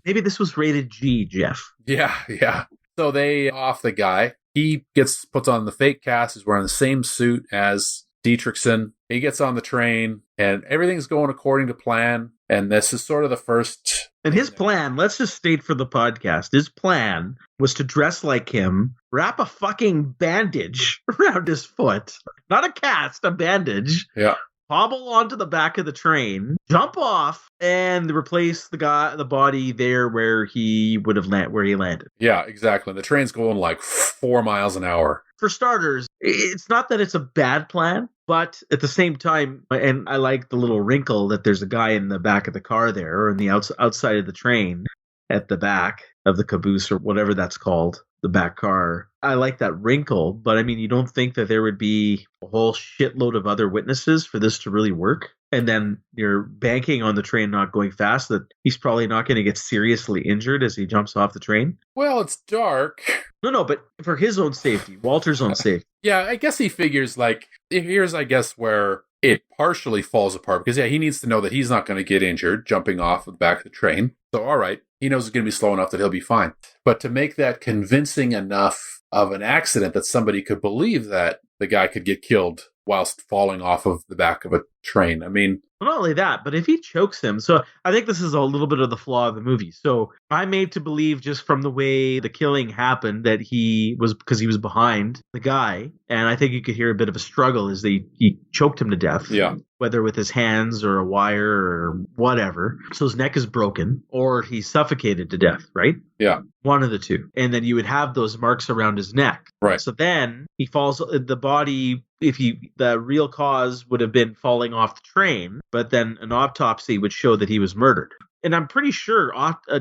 Maybe this was rated G, Jeff. Yeah. So they off the guy. He puts on the fake cast. He's wearing the same suit as Dietrichson. He gets on the train, and everything's going according to plan. And this is sort of the first. And his plan, let's just state for the podcast, his plan was to dress like him, wrap a fucking bandage around his foot. Not a cast, a bandage. Yeah. Hobble onto the back of the train, jump off, and replace the body there where he would have landed. Yeah, exactly. The train's going like 4 miles an hour. For starters, it's not that it's a bad plan, but at the same time, and I like the little wrinkle that there's a guy in the back of the car there, or in the outside of the train, at the back of the caboose, or whatever that's called, the back car. I like that wrinkle, but I mean, you don't think that there would be a whole shitload of other witnesses for this to really work? And then you're banking on the train not going fast, that he's probably not going to get seriously injured as he jumps off the train. Well, it's dark. No, but for his own safety, Walter's own safety. Yeah, I guess he figures, like, here's, I guess, where it partially falls apart. Because, yeah, he needs to know that he's not going to get injured jumping off of the back of the train. So, all right, he knows it's going to be slow enough that he'll be fine. But to make that convincing enough of an accident that somebody could believe that the guy could get killed whilst falling off of the back of a train. I mean, well, not only that, but if he chokes him, so I think this is a little bit of the flaw of the movie. So I'm made to believe just from the way the killing happened that because he was behind the guy, and I think you could hear a bit of a struggle as he choked him to death. Yeah. Whether with his hands or a wire or whatever. So his neck is broken, or he's suffocated to death, right? Yeah. One of the two. And then you would have those marks around his neck. Right. So then he falls, the body, the real cause would have been falling falling off the train, but then an autopsy would show that he was murdered. And I'm pretty sure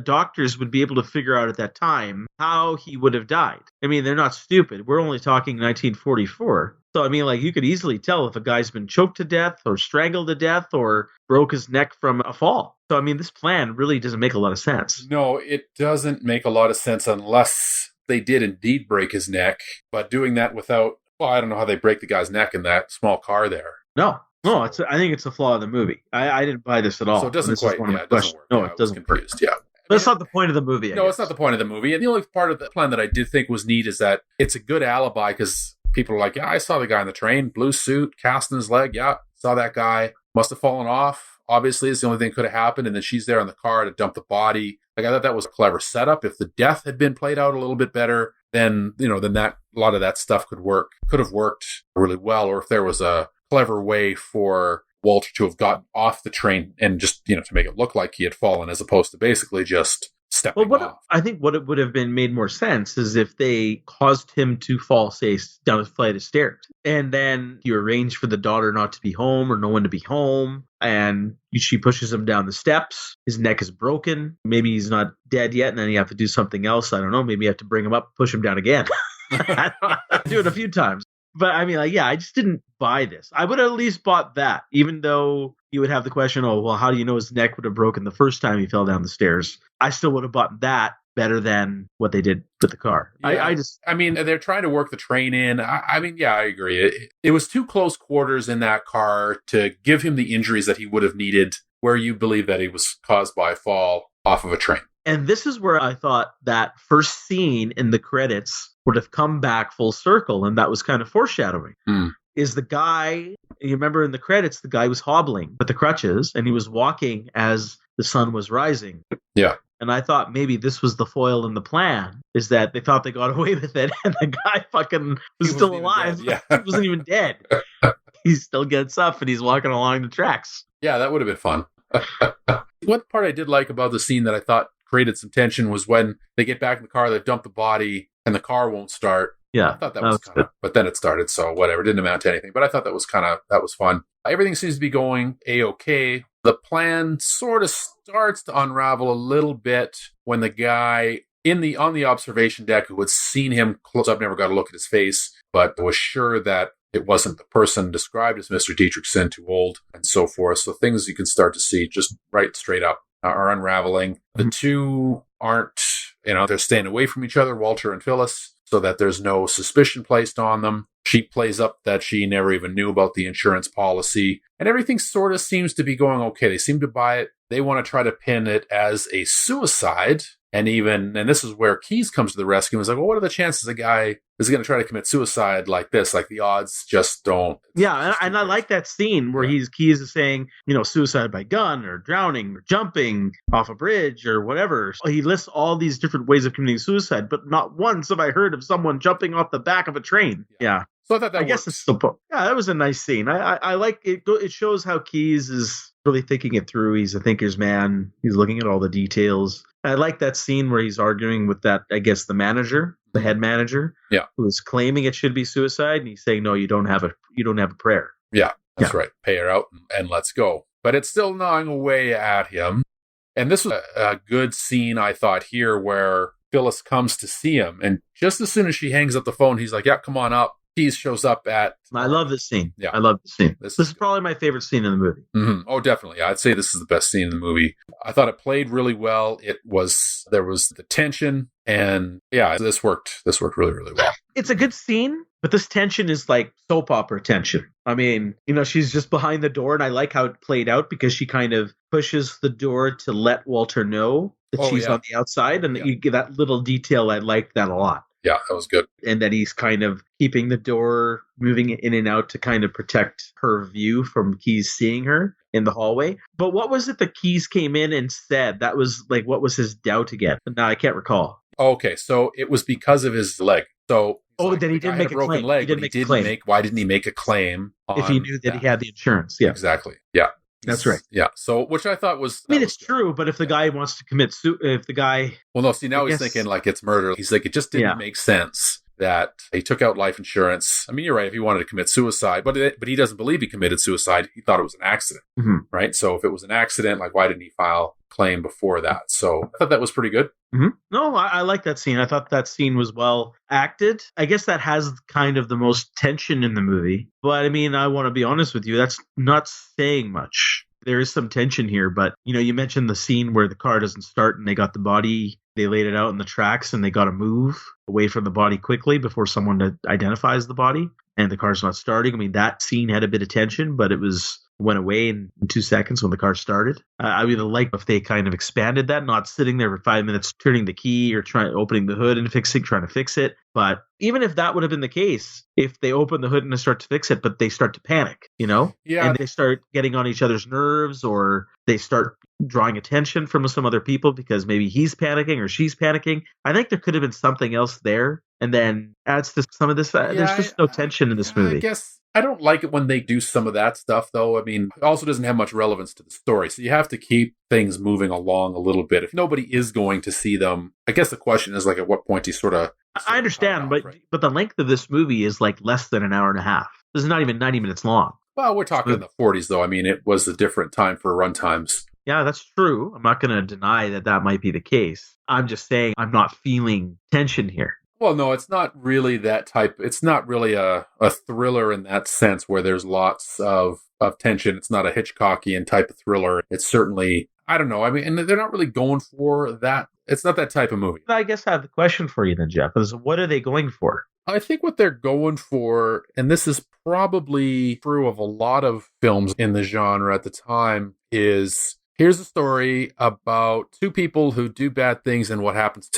doctors would be able to figure out at that time how he would have died. I mean, they're not stupid. We're only talking 1944. So, I mean, like, you could easily tell if a guy's been choked to death or strangled to death or broke his neck from a fall. So, I mean, this plan really doesn't make a lot of sense. No, it doesn't make a lot of sense unless they did indeed break his neck. But doing that without, well, I don't know how they break the guy's neck in that small car there. No, I think it's a flaw of the movie. I didn't buy this at all. So it doesn't quite, it doesn't work. No, it doesn't work. Yeah. That's not the point of the movie. No, it's not the point of the movie. And the only part of the plan that I did think was neat is that it's a good alibi because people are like, yeah, I saw the guy on the train, blue suit, cast in his leg. Yeah, saw that guy. Must have fallen off. Obviously, it's the only thing that could have happened. And then she's there in the car to dump the body. Like, I thought that was a clever setup. If the death had been played out a little bit better, then, then that a lot of that stuff could have worked really well. Or if there was a clever way for Walter to have gotten off the train and just, to make it look like he had fallen as opposed to basically just stepping off. I think what it would have been made more sense is if they caused him to fall, say, down a flight of stairs. And then you arrange for the daughter not to be home or no one to be home. And she pushes him down the steps. His neck is broken. Maybe he's not dead yet. And then you have to do something else. I don't know. Maybe you have to bring him up, push him down again. Do it a few times. But I mean, I just didn't buy this. I would have at least bought that, even though you would have the question, oh, well, how do you know his neck would have broken the first time he fell down the stairs? I still would have bought that better than what they did with the car. Yeah. I mean, they're trying to work the train in. I agree. It was too close quarters in that car to give him the injuries that he would have needed where you believe that he was caused by a fall off of a train. And this is where I thought that first scene in the credits would have come back full circle, and that was kind of foreshadowing. Is the guy, you remember in the credits, the guy was hobbling with the crutches, and he was walking as the sun was rising. Yeah. And I thought maybe this was the foil in the plan, is that they thought they got away with it, and the guy fucking was still alive. Yeah. He wasn't even dead. He still gets up, and he's walking along the tracks. Yeah, that would have been fun. One part I did like about the scene that I thought created some tension was when they get back in the car, they dump the body, and the car won't start. Yeah. I thought that was kind of, but then it started, so whatever. It didn't amount to anything. But I thought that was fun. Everything seems to be going A-okay. The plan sort of starts to unravel a little bit when the guy on the observation deck who had seen him close up, never got a look at his face, but was sure that it wasn't the person described as Mr. Dietrichson, too old, and so forth. So things you can start to see just right straight up are unraveling. The two aren't, they're staying away from each other, Walter and Phyllis, so that there's no suspicion placed on them. She plays up that she never even knew about the insurance policy, and everything sort of seems to be going okay. They seem to buy it. They want to try to pin it as a suicide. And this is where Keyes comes to the rescue and is like, well, what are the chances a guy is going to try to commit suicide like this? Like, the odds just don't. Yeah, and I like that scene where Keyes is saying, suicide by gun or drowning or jumping off a bridge or whatever. He lists all these different ways of committing suicide, but not once have I heard of someone jumping off the back of a train. Yeah. So I thought that I guess it's the yeah, that was a nice scene. I like it. It shows how Keyes is really thinking it through. He's a thinker's man. He's looking at all the details. I like that scene where he's arguing with that, I guess, the manager, the head manager, who's claiming it should be suicide, and he's saying, no, you don't have a prayer. Yeah, that's right. Pay her out and let's go. But it's still gnawing away at him. And this was a good scene, I thought, here where Phyllis comes to see him, and just as soon as she hangs up the phone, he's like, yeah, come on up. Keyes shows up at... I love this scene. Yeah. I love this scene. This is probably my favorite scene in the movie. Mm-hmm. Oh, definitely. I'd say this is the best scene in the movie. I thought it played really well. There was the tension, and this worked really, really well. It's a good scene, but this tension is like soap opera tension. I mean, she's just behind the door, and I like how it played out because she kind of pushes the door to let Walter know that she's on the outside, and you get that little detail. I liked that a lot. Yeah, that was good. And that he's kind of keeping the door moving in and out to kind of protect her view from Keyes seeing her in the hallway. But what was it that Keyes came in and said? That was like, what was his doubt again? No, I can't recall. Okay, so it was because of his leg. So then he didn't make a broken claim. Leg, why didn't he make a claim? If he knew that he had the insurance. Yeah, exactly. Yeah. That's right. Yeah. So, which I thought was... I mean, it's true, but if the guy wants to commit... if the guy... Well, no, see, now he's thinking like it's murder. He's like, it just didn't make sense. that he took out life insurance. I mean, you're right, if he wanted to commit suicide, but he doesn't believe he committed suicide. He thought it was an accident, right? So if it was an accident, like, why didn't he file a claim before that? So I thought that was pretty good. No, I like that scene. I thought that scene was well acted. I guess that has kind of the most tension in the movie. But I mean, I want to be honest with you. That's not saying much. There is some tension here, but you mentioned the scene where the car doesn't start and they got the body, they laid it out in the tracks and they got to move away from the body quickly before someone identifies the body and the car's not starting. I mean, that scene had a bit of tension, but it went away in 2 seconds when the car started. I would like if they kind of expanded that, not sitting there for 5 minutes turning the key or opening the hood and trying to fix it. But even if that would have been the case, if they open the hood and they start to fix it, but they start to panic, Yeah. And they start getting on each other's nerves, or they start drawing attention from some other people because maybe he's panicking or she's panicking. I think there could have been something else there, and then adds to some of this. There's just no tension in this movie. I guess I don't like it when they do some of that stuff, though. I mean, it also doesn't have much relevance to the story. So you have to keep things moving along a little bit. If nobody is going to see them, I guess the question is, like, at what point do you sort of... I understand, but the length of this movie is like less than an hour and a half. This is not even 90 minutes long. Well, we're talking in the 40s, though. I mean, it was a different time for runtimes. Yeah, that's true. I'm not going to deny that might be the case. I'm just saying I'm not feeling tension here. Well, no, it's not really that type. It's not really a thriller in that sense where there's lots of tension. It's not a Hitchcockian type of thriller. It's certainly, I don't know. I mean, and they're not really going for that. It's not that type of movie. I guess I have the question for you then, Geoff, is what are they going for? I think what they're going for, and this is probably true of a lot of films in the genre at the time, is here's a story about two people who do bad things and what happens.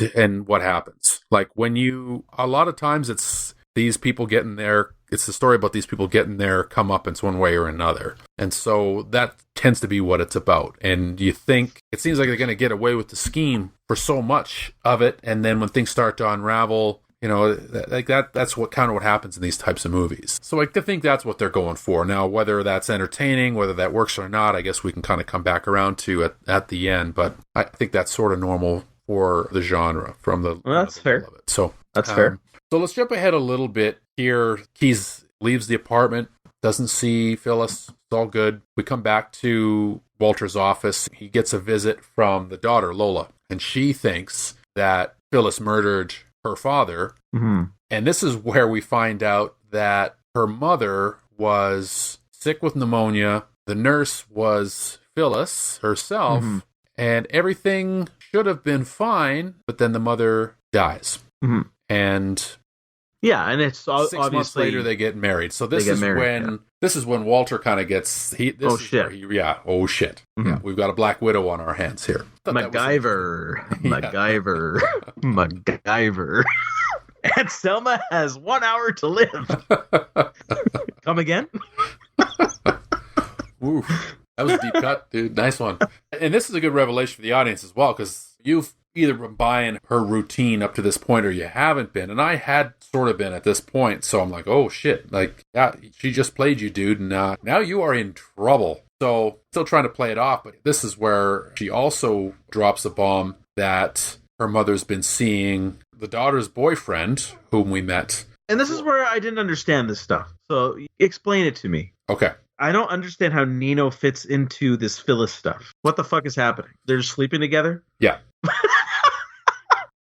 Like a lot of times it's these people getting there. It's the story about these people getting their comeuppance one way or another. And so that tends to be what it's about. And you think, it seems like they're going to get away with the scheme for so much of it. And then when things start to unravel, like that's what happens in these types of movies. So I think that's what they're going for. Now, whether that's entertaining, whether that works or not, I guess we can kind of come back around to at the end. But I think that's sort of normal for the genre from the... Well, that's fair. So that's fair. So let's jump ahead a little bit here. Keys leaves the apartment, doesn't see Phyllis. It's all good. We come back to Walter's office. He gets a visit from the daughter, Lola, and she thinks that Phyllis murdered her father. Mm-hmm. And this is where we find out that her mother was sick with pneumonia. The nurse was Phyllis herself, and everything should have been fine, but then the mother dies. Mm-hmm. And and it's 6 months later they get married. So this is when Walter kind of gets oh shit. Yeah, we've got a Black Widow on our hands here. MacGyver. MacGyver. And Selma has 1 hour to live. Come again? Ooh, that was a deep cut, dude. Nice one. And this is a good revelation for the audience as well, because you've either been buying her routine up to this point or you haven't been. And I had sort of been at this point. So I'm like, oh shit. Like, yeah, she just played you, dude. And now you are in trouble. So still trying to play it off. But this is where she also drops a bomb that her mother's been seeing the daughter's boyfriend, whom we met. And this is where I didn't understand this stuff. So explain it to me. Okay. I don't understand how Nino fits into this Phyllis stuff. What the fuck is happening? They're just sleeping together? Yeah.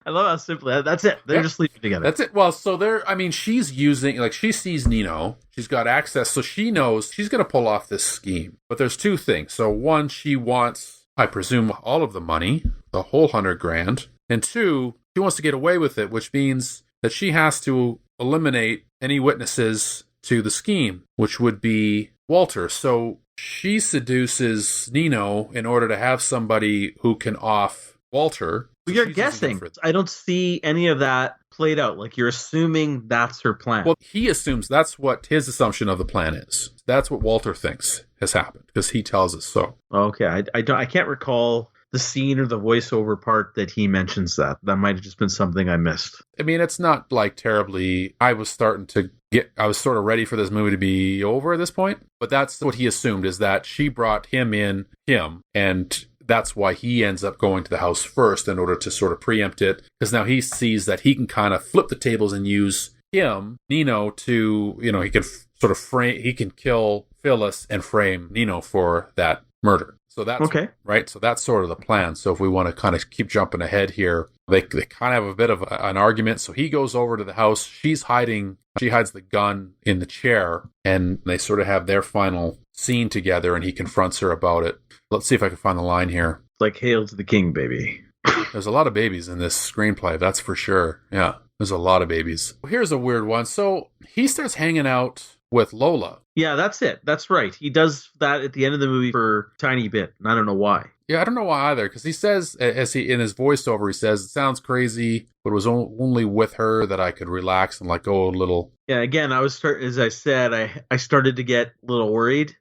I love how simple. That's it. They're just sleeping together. That's it. Well, so she's using, like, she sees Nino. She's got access. So she knows she's going to pull off this scheme. But there's two things. So one, she wants, I presume, all of the money, the whole $100,000. And two, she wants to get away with it, which means that she has to eliminate any witnesses to the scheme, which would be Walter. So she seduces Nino in order to have somebody who can off Walter. Well, you're guessing. I don't see any of that played out. Like, you're assuming that's her plan. Well, he assumes that's what his assumption of the plan is. That's what Walter thinks has happened because he tells us so. Okay, I can't recall the scene or the voiceover part that he mentions that. That might have just been something I missed. I mean, it's not like terribly... I was sort of ready for this movie to be over at this point, but that's what he assumed, is that she brought him, and that's why he ends up going to the house first in order to sort of preempt it, because now he sees that he can kind of flip the tables and use Nino, to, he can sort of he can kill Phyllis and frame Nino for that murder. So that's okay. Right. So that's sort of the plan. So if we want to kind of keep jumping ahead here, they kind of have a bit of an argument. So he goes over to the house. She hides the gun in the chair, and they sort of have their final scene together, and he confronts her about it. Let's see if I can find the line here. It's like Hail to the King, baby. There's a lot of babies in this screenplay, that's for sure. Yeah, there's a lot of babies. Here's a weird one. So he starts hanging out with Lola. Yeah, that's it. That's right. He does that at the end of the movie for a tiny bit, and I don't know why. Yeah, I don't know why either, because he says, in his voiceover, he says, it sounds crazy, but it was only with her that I could relax and like go a little. Yeah, again, as I said, I started to get a little worried.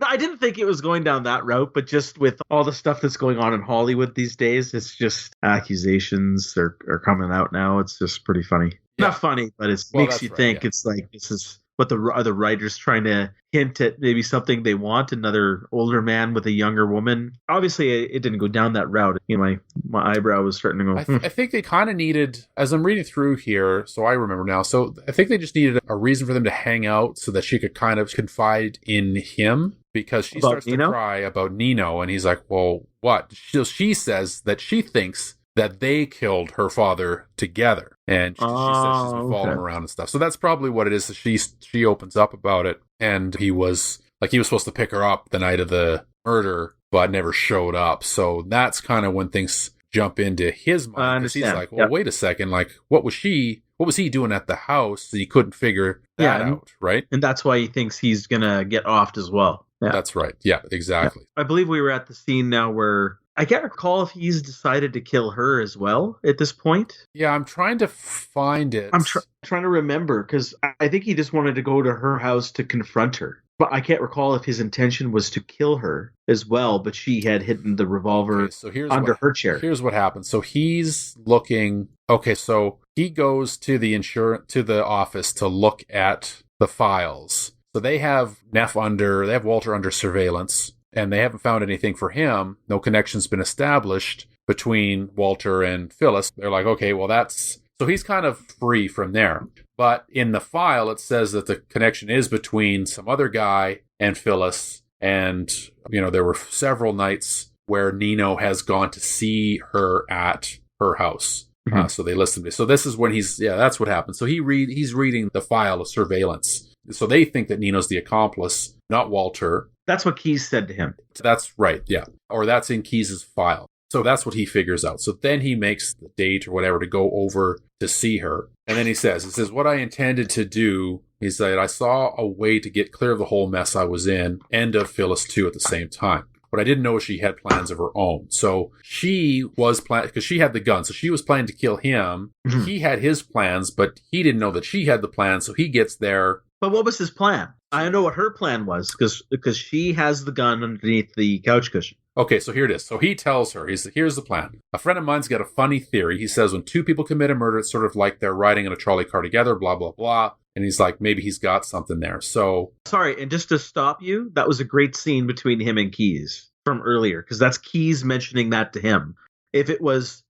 I didn't think it was going down that route, but just with all the stuff that's going on in Hollywood these days, it's just accusations are coming out now. It's just pretty funny. Yeah. Not funny, but it makes you think. Yeah. It's like, this is what are the writers trying to hint at, maybe something they want, another older man with a younger woman. Obviously, it didn't go down that route. My eyebrow was starting to go. I think they kind of needed, as I'm reading through here, so I remember now. So I think they just needed a reason for them to hang out so that she could kind of confide in him, because she starts to cry about Nino, and he's like, well, what? So she says that she thinks that they killed her father together, and she says she's been following him around and stuff. So that's probably what it is. So she opens up about it, and he was supposed to pick her up the night of the murder, but never showed up. So that's kind of when things jump into his mind, because he's like, well, wait a second, like, what was he doing at the house? He couldn't figure that out, right? And that's why he thinks he's gonna get offed as well. Yeah. That's right. Yeah, exactly. Yeah. I believe we were at the scene now where I can't recall if he's decided to kill her as well at this point. Yeah, I'm trying to find it. I'm trying to remember, because I think he just wanted to go to her house to confront her. But I can't recall if his intention was to kill her as well, but she had hidden the revolver under her chair. Here's what happens. So he's looking. Okay, so he goes to the office to look at the files. So they have Walter under surveillance, and they haven't found anything for him. No connection's been established between Walter and Phyllis. They're like, okay, well, so he's kind of free from there. But in the file, it says that the connection is between some other guy and Phyllis. And, there were several nights where Nino has gone to see her at her house. Mm-hmm. So they list him. So this is when that's what happened. So he's reading the file of surveillance. So they think that Nino's the accomplice, not Walter. That's what Keyes said to him. That's right, yeah. Or that's in Keyes' file. So that's what he figures out. So then he makes the date or whatever to go over to see her. And then he says, what I intended to do, he said, I saw a way to get clear of the whole mess I was in, and of Phyllis too at the same time. But I didn't know she had plans of her own. So she was planning, because she had the gun. So she was planning to kill him. Mm-hmm. He had his plans, but he didn't know that she had the plan. So he gets there. But what was his plan? I know what her plan was, because she has the gun underneath the couch cushion. Okay, so here it is. So he tells her, here's the plan. A friend of mine's got a funny theory. He says when two people commit a murder, it's sort of like they're riding in a trolley car together, blah, blah, blah. And he's like, maybe he's got something there. So sorry, and just to stop you, that was a great scene between him and Keyes from earlier, because that's Keyes mentioning that to him. If it was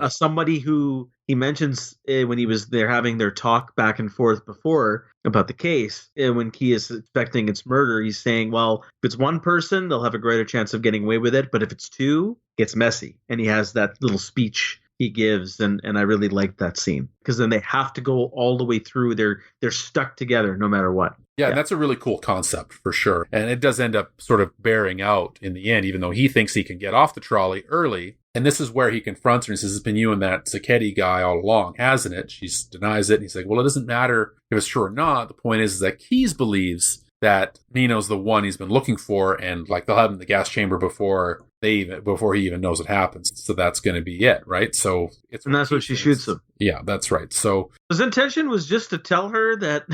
somebody who he mentions when they're having their talk back and forth before about the case, when Keyes is suspecting it's murder, he's saying, well, if it's one person, they'll have a greater chance of getting away with it. But if it's two, it gets messy. And he has that little speech he gives, and I really like that scene, because then they have to go all the way through. They're stuck together no matter what. Yeah, and that's a really cool concept for sure. And it does end up sort of bearing out in the end, even though he thinks he can get off the trolley early. And this is where he confronts her and says, it's been you and that Sacchetti guy all along, hasn't it? She denies it. And he's like, well, it doesn't matter if it's true or not. The point is that Keyes believes that Nino's the one he's been looking for, and like they'll have him in the gas chamber before he even knows it happens. So that's going to be it, right? So that's what she shoots him. Yeah, that's right. So his intention was just to tell her that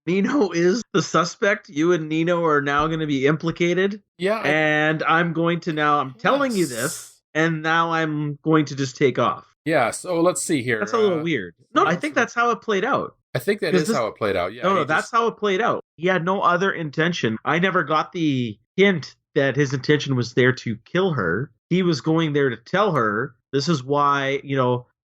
Nino is the suspect. You and Nino are now going to be implicated. Yeah, and I'm telling you this, and now I'm going to just take off. Yeah. So let's see here. That's a little weird. No, I think that's how it played out. I think that is how it played out. Yeah. No, that's how it played out. He had no other intention. I never got the hint that his intention was there to kill her. He was going there to tell her, this is why,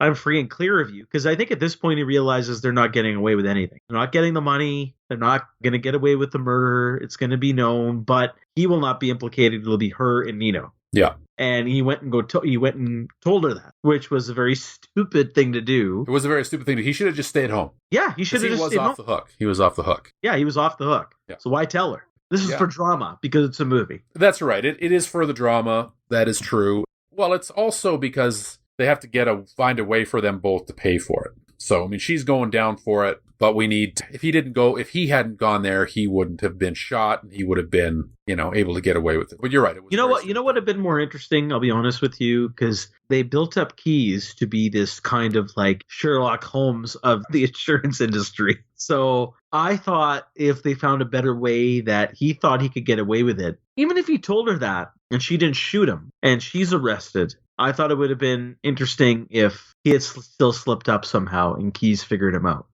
I'm free and clear of you. Because I think at this point he realizes they're not getting away with anything. They're not getting the money. They're not going to get away with the murder. It's going to be known, but he will not be implicated. It'll be her and Nino. Yeah. And he went and told her that, which was a very stupid thing to do. It was a very stupid thing. He should have just stayed home. Yeah, he should have just stayed home. He was off the hook. Yeah, he was off the hook. Yeah. So why tell her? This is for drama because it's a movie. That's right. It is for the drama. That is true. Well, it's also because they have to find a way for them both to pay for it. So, I mean, she's going down for it, but if he hadn't gone there, he wouldn't have been shot and he would have been, able to get away with it. But you're right. It was You know what would have been more interesting? I'll be honest with you, because they built up Keyes to be this kind of like Sherlock Holmes of the insurance industry. So I thought if they found a better way that he thought he could get away with it, even if he told her that and she didn't shoot him and she's arrested, I thought it would have been interesting if he had still slipped up somehow and Keyes figured him out.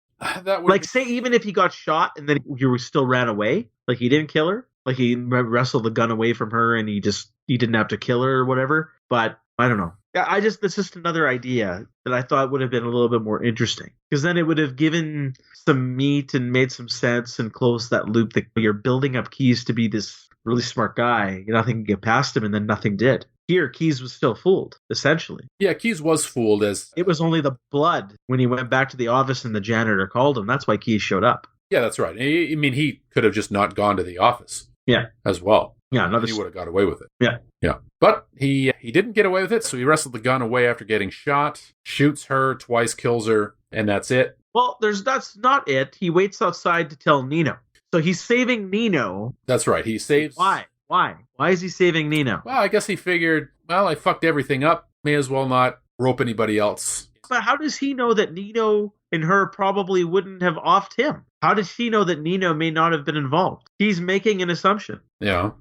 Say even if he got shot and then he still ran away, like he didn't kill her, like he wrestled the gun away from her and he didn't have to kill her or whatever. But I don't know. That's just another idea that I thought would have been a little bit more interesting, because then it would have given some meat and made some sense and closed that loop that you're building up Keyes to be this really smart guy. Nothing can get past him, and then nothing did. Here, Keyes was still fooled, essentially. Yeah, Keyes was fooled as... It was only the blood when he went back to the office and the janitor called him. That's why Keyes showed up. Yeah, that's right. I mean, he could have just not gone to the office. Yeah. As well. Yeah, he would have got away with it. Yeah. Yeah. But he didn't get away with it, so he wrestled the gun away after getting shot, shoots her, twice kills her, and that's it. Well, that's not it. He waits outside to tell Nino. So he's saving Nino. That's right. He saves... Why? Why is he saving Nino? Well, I guess he figured, I fucked everything up. May as well not rope anybody else. But how does he know that Nino and her probably wouldn't have offed him? How does he know that Nino may not have been involved? He's making an assumption. Yeah.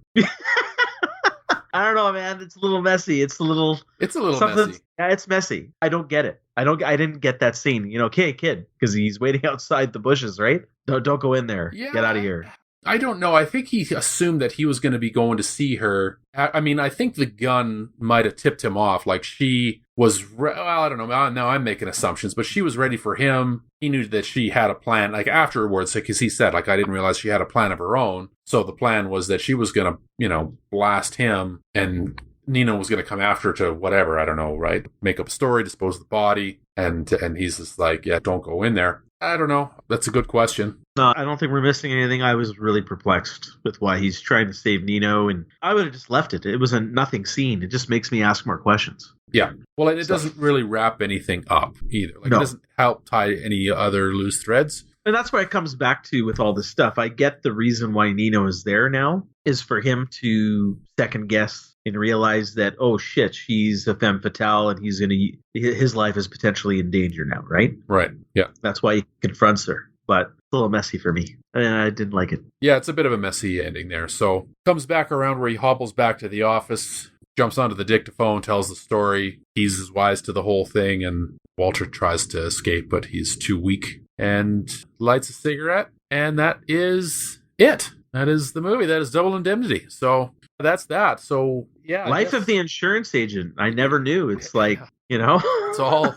I don't know, man. It's a little messy. It's a little messy. Yeah, it's messy. I don't get it. I didn't get that scene. Okay, kid, because he's waiting outside the bushes, right? Don't go in there. Yeah. Get out of here. I don't know. I think he assumed that he was going to be going to see her. I mean, I think the gun might have tipped him off. Like she was, I don't know. Now I'm making assumptions, but she was ready for him. He knew that she had a plan, like afterwards, because he said, like, I didn't realize she had a plan of her own. So the plan was that she was going to, blast him and Nino was going to come after her to whatever, I don't know, right? Make up a story, dispose of the body. And he's just like, yeah, don't go in there. I don't know. That's a good question. No, I don't think we're missing anything. I was really perplexed with why he's trying to save Nino, and I would have just left it. It was a nothing scene. It just makes me ask more questions. Yeah. Well, it doesn't really wrap anything up either. Like, no. It doesn't help tie any other loose threads. And that's why it comes back to with all this stuff. I get the reason why Nino is there now is for him to second guess and realize that, oh shit, she's a femme fatale and his life is potentially in danger now, right? Right. Yeah. That's why he confronts her. But it's a little messy for me. And I didn't like it. Yeah, it's a bit of a messy ending there. So comes back around where he hobbles back to the office, jumps onto the dictaphone, tells the story. He's as wise to the whole thing, and Walter tries to escape, but he's too weak and lights a cigarette. And that is it. That is the movie. That is Double Indemnity. So that's that. So yeah. Life of the insurance agent. I never knew. It's like, it's all...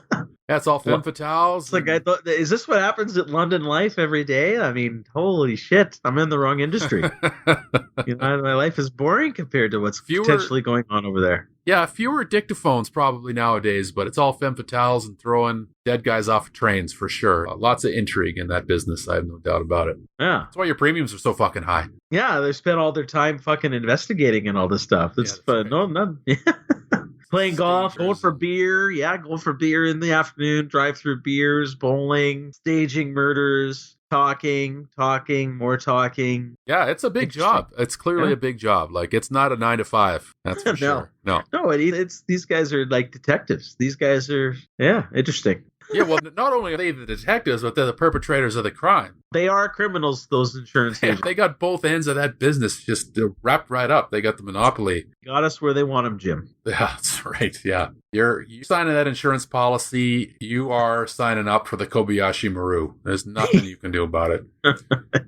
That's all femme fatales. It's like, I thought, is this what happens at London Life every day? I mean, holy shit, I'm in the wrong industry. My life is boring compared to what's potentially going on over there. Yeah, fewer dictaphones probably nowadays, but it's all femme fatales and throwing dead guys off of trains for sure. Lots of intrigue in that business. I have no doubt about it. Yeah. That's why your premiums are so fucking high. Yeah, they spend all their time fucking investigating and all this stuff. It's fun. Right. No. Playing golf, going for beer. Yeah, going for beer in the afternoon, drive through beers, bowling, staging murders, talking, more talking. Yeah, it's a big job. It's clearly a big job. Like, it's not a 9 to 5. That's for sure. No, it's these guys are like detectives. These guys are, interesting. Yeah, well, not only are they the detectives, but they're the perpetrators of the crime. They are criminals, those insurance agents. They got both ends of that business just wrapped right up. They got the monopoly. Got us where they want them, Jim. Yeah, that's right. Yeah. You signing that insurance policy, you are signing up for the Kobayashi Maru. There's nothing you can do about it.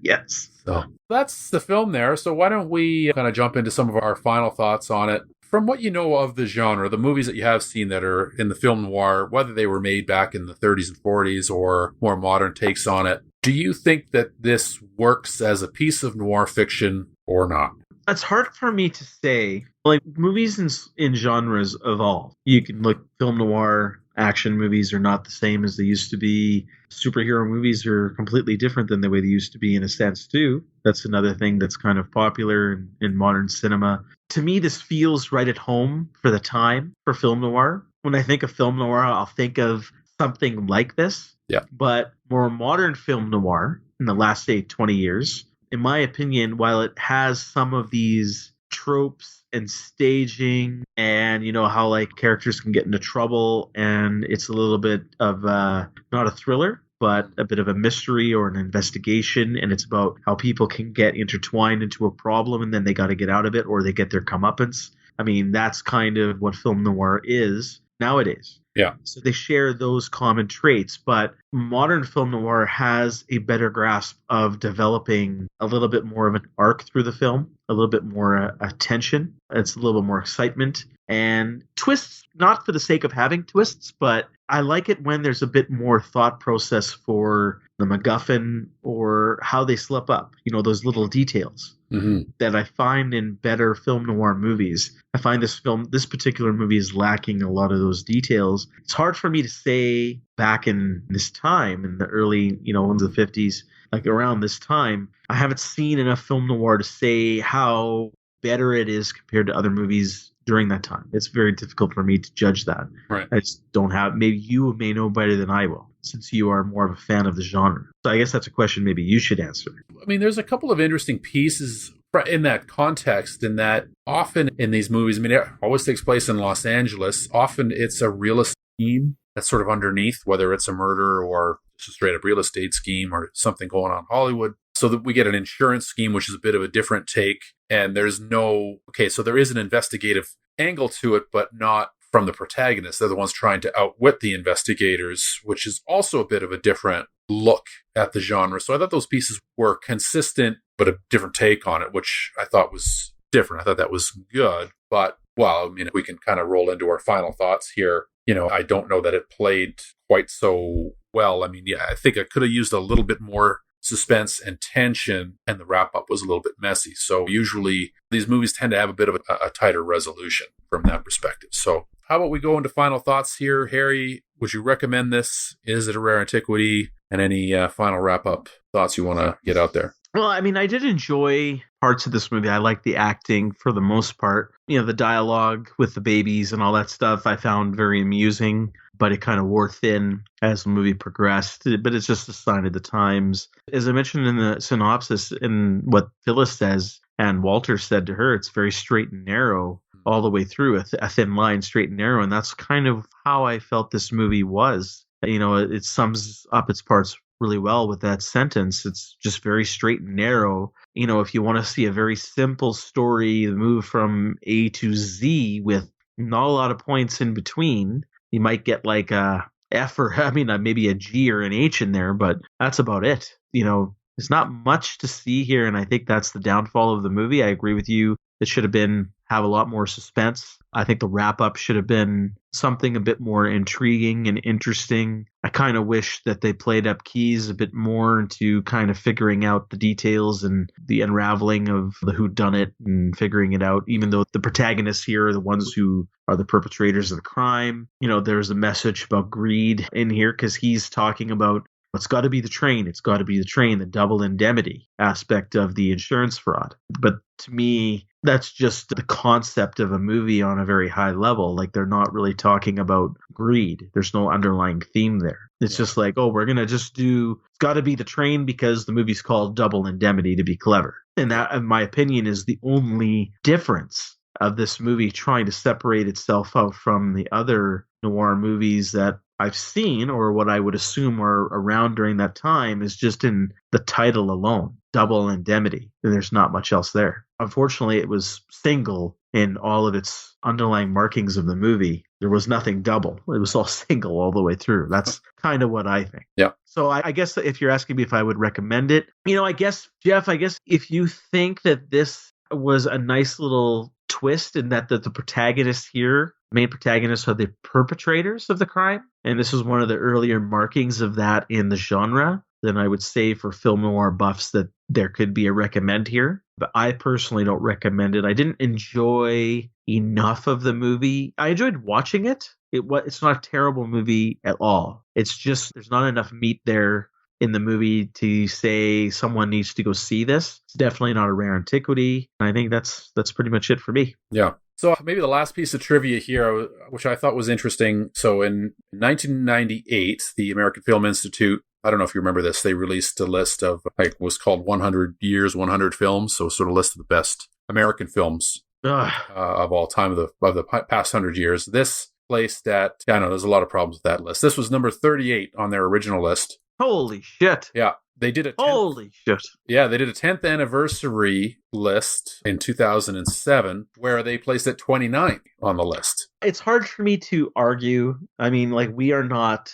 Yes. So that's the film there. So why don't we kind of jump into some of our final thoughts on it? From what you know of the genre, the movies that you have seen that are in the film noir, whether they were made back in the 30s and 40s or more modern takes on it, do you think that this works as a piece of noir fiction or not? It's hard for me to say. Like, movies in genres evolve. You can look, film noir, action movies are not the same as they used to be. Superhero movies are completely different than the way they used to be in a sense too. That's another thing that's kind of popular in modern cinema. To me, this feels right at home for the time for film noir. When I think of film noir, I'll think of something like this. Yeah. But more modern film noir in the last, say, 20 years, in my opinion, while it has some of these tropes and staging and, you know, how like characters can get into trouble, and it's a little bit of not a thriller, but a bit of a mystery or an investigation, and it's about how people can get intertwined into a problem and then they got to get out of it or they get their comeuppance. I mean, that's kind of what film noir is nowadays. Yeah. So they share those common traits, but modern film noir has a better grasp of developing a little bit more of an arc through the film, a little bit more attention. It's a little bit more excitement and twists, not for the sake of having twists, but I like it when there's a bit more thought process for the MacGuffin or how they slip up, you know, those little details. Mm-hmm. That I find in better film noir movies. I find this particular movie is lacking a lot of those details. It's hard for me to say back in this time, in the early, you know, in the 50s, like around this time, I haven't seen enough film noir to say how better it is compared to other movies during that time. It's very difficult for me to judge that. Right. I just don't have, maybe you may know better than I will, since you are more of a fan of the genre. So I guess that's a question maybe you should answer. I mean, there's a couple of interesting pieces in that context, in that often in these movies, I mean, it always takes place in Los Angeles. Often it's a real estate scheme that's sort of underneath, whether it's a murder or just a straight up real estate scheme or something going on in Hollywood. So that we get an insurance scheme, which is a bit of a different take. And there's so there is an investigative angle to it, but not from the protagonist. They're the ones trying to outwit the investigators, which is also a bit of a different look at the genre. So I thought those pieces were consistent, but a different take on it, which I thought was different. I thought that was good. But, well, I mean, we can kind of roll into our final thoughts here. You know, I don't know that it played quite so well. I mean, yeah, I think I could have used a little bit more suspense and tension, and the wrap-up was a little bit messy. So usually these movies tend to have a bit of a tighter resolution from that perspective. So how about we go into final thoughts here? Harry, would you recommend this? Is it a rare antiquity? And any final wrap-up thoughts you want to get out there? Well, I mean, I did enjoy parts of this movie. I liked the acting for the most part. You know, the dialogue with the babies and all that stuff I found very amusing, but it kind of wore thin as the movie progressed. But it's just a sign of the times. As I mentioned in the synopsis, and what Phyllis says and Walter said to her, it's very straight and narrow all the way through, a thin line, straight and narrow. And that's kind of how I felt this movie was. You know, it sums up its parts really well with that sentence. It's just very straight and narrow. You know, if you want to see a very simple story move from A to Z with not a lot of points in between, you might get like a F or, I mean, maybe a G or an H in there, but that's about it. You know, there's not much to see here, and I think that's the downfall of the movie. I agree with you. It should have a lot more suspense. I think the wrap-up should have been something a bit more intriguing and interesting. I kind of wish that they played up keys a bit more into kind of figuring out the details and the unraveling of the whodunit and figuring it out, even though the protagonists here are the ones who are the perpetrators of the crime. You know, there's a message about greed in here because he's talking about it's got to be the train. It's got to be the train, the double indemnity aspect of the insurance fraud. But to me, that's just the concept of a movie on a very high level. Like, they're not really talking about greed. There's no underlying theme there. It's just like, oh, we're going to just it's got to be the train because the movie's called Double Indemnity to be clever. And that, in my opinion, is the only difference of this movie trying to separate itself out from the other noir movies that I've seen, or what I would assume are around during that time, is just in the title alone, Double Indemnity. And there's not much else there. Unfortunately, it was single in all of its underlying markings of the movie. There was nothing double. It was all single all the way through. That's kind of what I think. Yeah. So I guess if you're asking me if I would recommend it, I guess, Jeff, if you think that this was a nice little twist in that the protagonists here, main protagonists, are the perpetrators of the crime, and this is one of the earlier markings of that in the genre, then I would say for film noir buffs that there could be a recommend here. But I personally don't recommend it. I didn't enjoy enough of the movie. I enjoyed watching it. It's not a terrible movie at all. It's just there's not enough meat there in the movie to say someone needs to go see this. It's definitely not a rare antiquity. I think that's pretty much it for me. Yeah. So maybe the last piece of trivia here, which I thought was interesting. So in 1998, the American Film Institute, I don't know if you remember this, they released a list of, was called 100 Years, 100 Films. So sort of a list of the best American films of all time of the past 100 years. This placed at, I know there's a lot of problems with that list. This was number 38 on their original list. Holy shit. Yeah. They did a 10th anniversary list in 2007 where they placed it 29 on the list. It's hard for me to argue. I mean, we are not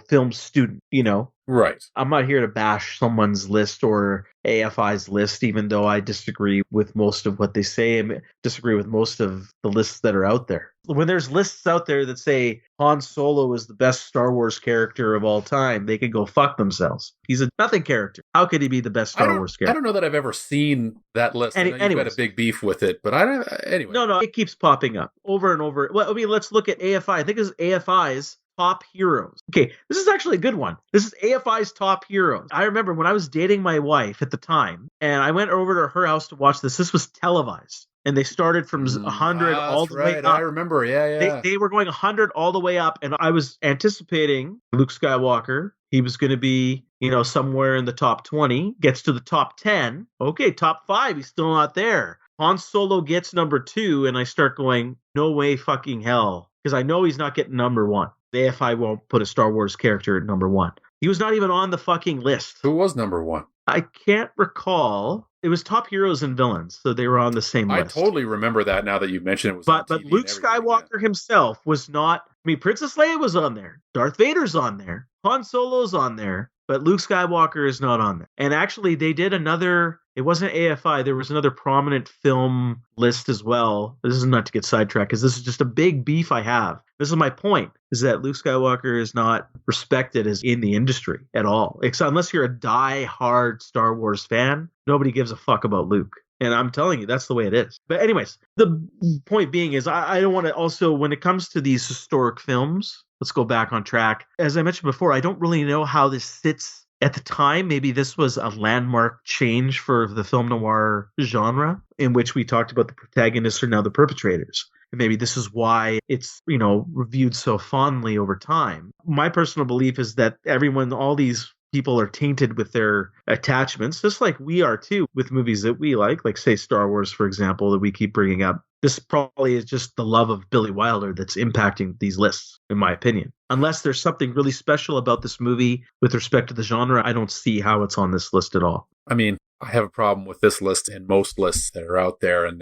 film student, Right. I'm not here to bash someone's list or AFI's list, even though I disagree with most of what they say and disagree with most of the lists that are out there. When there's lists out there that say Han Solo is the best Star Wars character of all time, they can go fuck themselves. He's a nothing character. How could he be the best Star Wars character? I don't know that I've ever seen that list. I know you've got a big beef with it, but anyway. No, it keeps popping up over and over. Well, I mean, let's look at AFI. I think it's AFI's top heroes. Okay, this is actually a good one. This is AFI's top heroes. I remember when I was dating my wife at the time, and I went over to her house to watch this. This was televised. And they started from 100 all the way up. I remember, yeah. They were going 100 all the way up, and I was anticipating Luke Skywalker. He was going to be, somewhere in the top 20. Gets to the top 10. Okay, top 5. He's still not there. Han Solo gets number 2, and I start going, no way fucking hell. Because I know he's not getting number 1. The AFI won't put a Star Wars character at number 1. He was not even on the fucking list. Who was number 1? I can't recall. It was top heroes and villains, so they were on the same list. I totally remember that now that you mentioned it was on TV. But Luke Skywalker himself was not. I mean, Princess Leia was on there. Darth Vader's on there. Han Solo's on there. But Luke Skywalker is not on there. And actually, they did another. It wasn't AFI. There was another prominent film list as well. This is not to get sidetracked because this is just a big beef I have. This is my point, is that Luke Skywalker is not respected as in the industry at all. Unless you're a die-hard Star Wars fan, nobody gives a fuck about Luke. And I'm telling you, that's the way it is. But anyways, the point being is I don't want to also, when it comes to these historic films, let's go back on track. As I mentioned before, I don't really know how this sits at the time. Maybe this was a landmark change for the film noir genre, in which we talked about the protagonists are now the perpetrators. And maybe this is why it's, reviewed so fondly over time. My personal belief is that all these people are tainted with their attachments, just like we are too, with movies that we like say Star Wars, for example, that we keep bringing up. This probably is just the love of Billy Wilder that's impacting these lists, in my opinion. Unless there's something really special about this movie with respect to the genre, I don't see how it's on this list at all. I mean, I have a problem with this list and most lists that are out there, and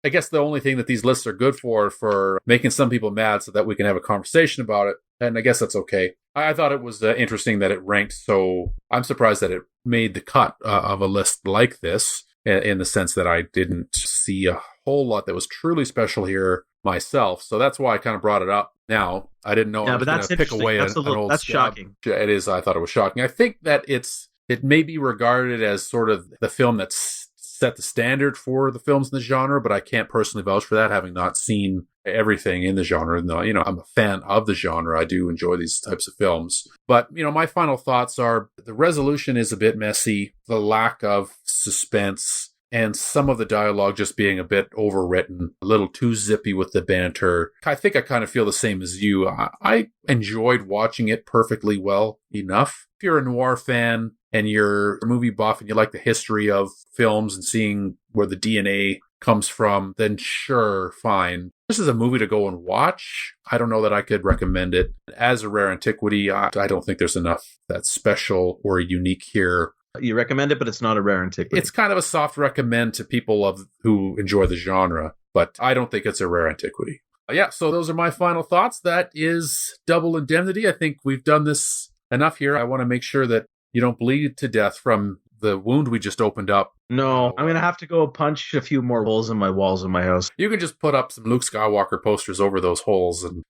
I guess the only thing that these lists are good for making some people mad so that we can have a conversation about it. And I guess that's okay. I thought it was interesting that it ranked so. I'm surprised that it made the cut of a list like this, in the sense that I didn't see a whole lot that was truly special here myself. So that's why I kind of brought it up now. I didn't know I was going to pick away an old That's scab. shocking. It is. I thought it was shocking. I think that it may be regarded as sort of the film that's set the standard for the films in the genre, but I can't personally vouch for that, having not seen everything in the genre. No, I'm a fan of the genre. I do enjoy these types of films. But, my final thoughts are the resolution is a bit messy, the lack of suspense, and some of the dialogue just being a bit overwritten, a little too zippy with the banter. I think I kind of feel the same as you. I enjoyed watching it perfectly well enough. If you're a noir fan and you're a movie buff and you like the history of films and seeing where the DNA comes from, then sure, fine. This is a movie to go and watch. I don't know that I could recommend it as a rare antiquity. I don't think there's enough that's special or unique here. You recommend it, but it's not a rare antiquity. It's kind of a soft recommend to people who enjoy the genre, but I don't think it's a rare antiquity. Yeah, so those are my final thoughts. That is Double Indemnity. I think we've done this enough here. I want to make sure that you don't bleed to death from the wound we just opened up. No, I'm going to have to go punch a few more holes in my walls in my house. You can just put up some Luke Skywalker posters over those holes and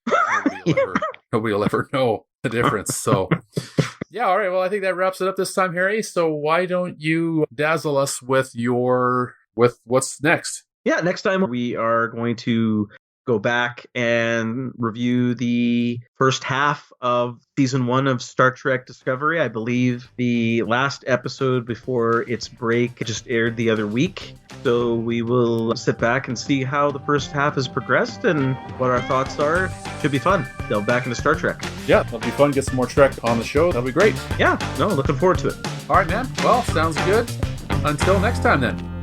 nobody will ever know the difference. So, yeah, all right. Well, I think that wraps it up this time, Harry. So why don't you dazzle us with what's next? Yeah, next time we are going to go back and review the first half of season 1 of Star Trek Discovery. I believe the last episode before its break just aired the other week. So we will sit back and see how the first half has progressed and what our thoughts are. Should be fun. Delve back into Star Trek. Yeah, that'll be fun. Get some more Trek on the show. That'll be great. Yeah, no, looking forward to it. All right, man. Well, sounds good. Until next time then.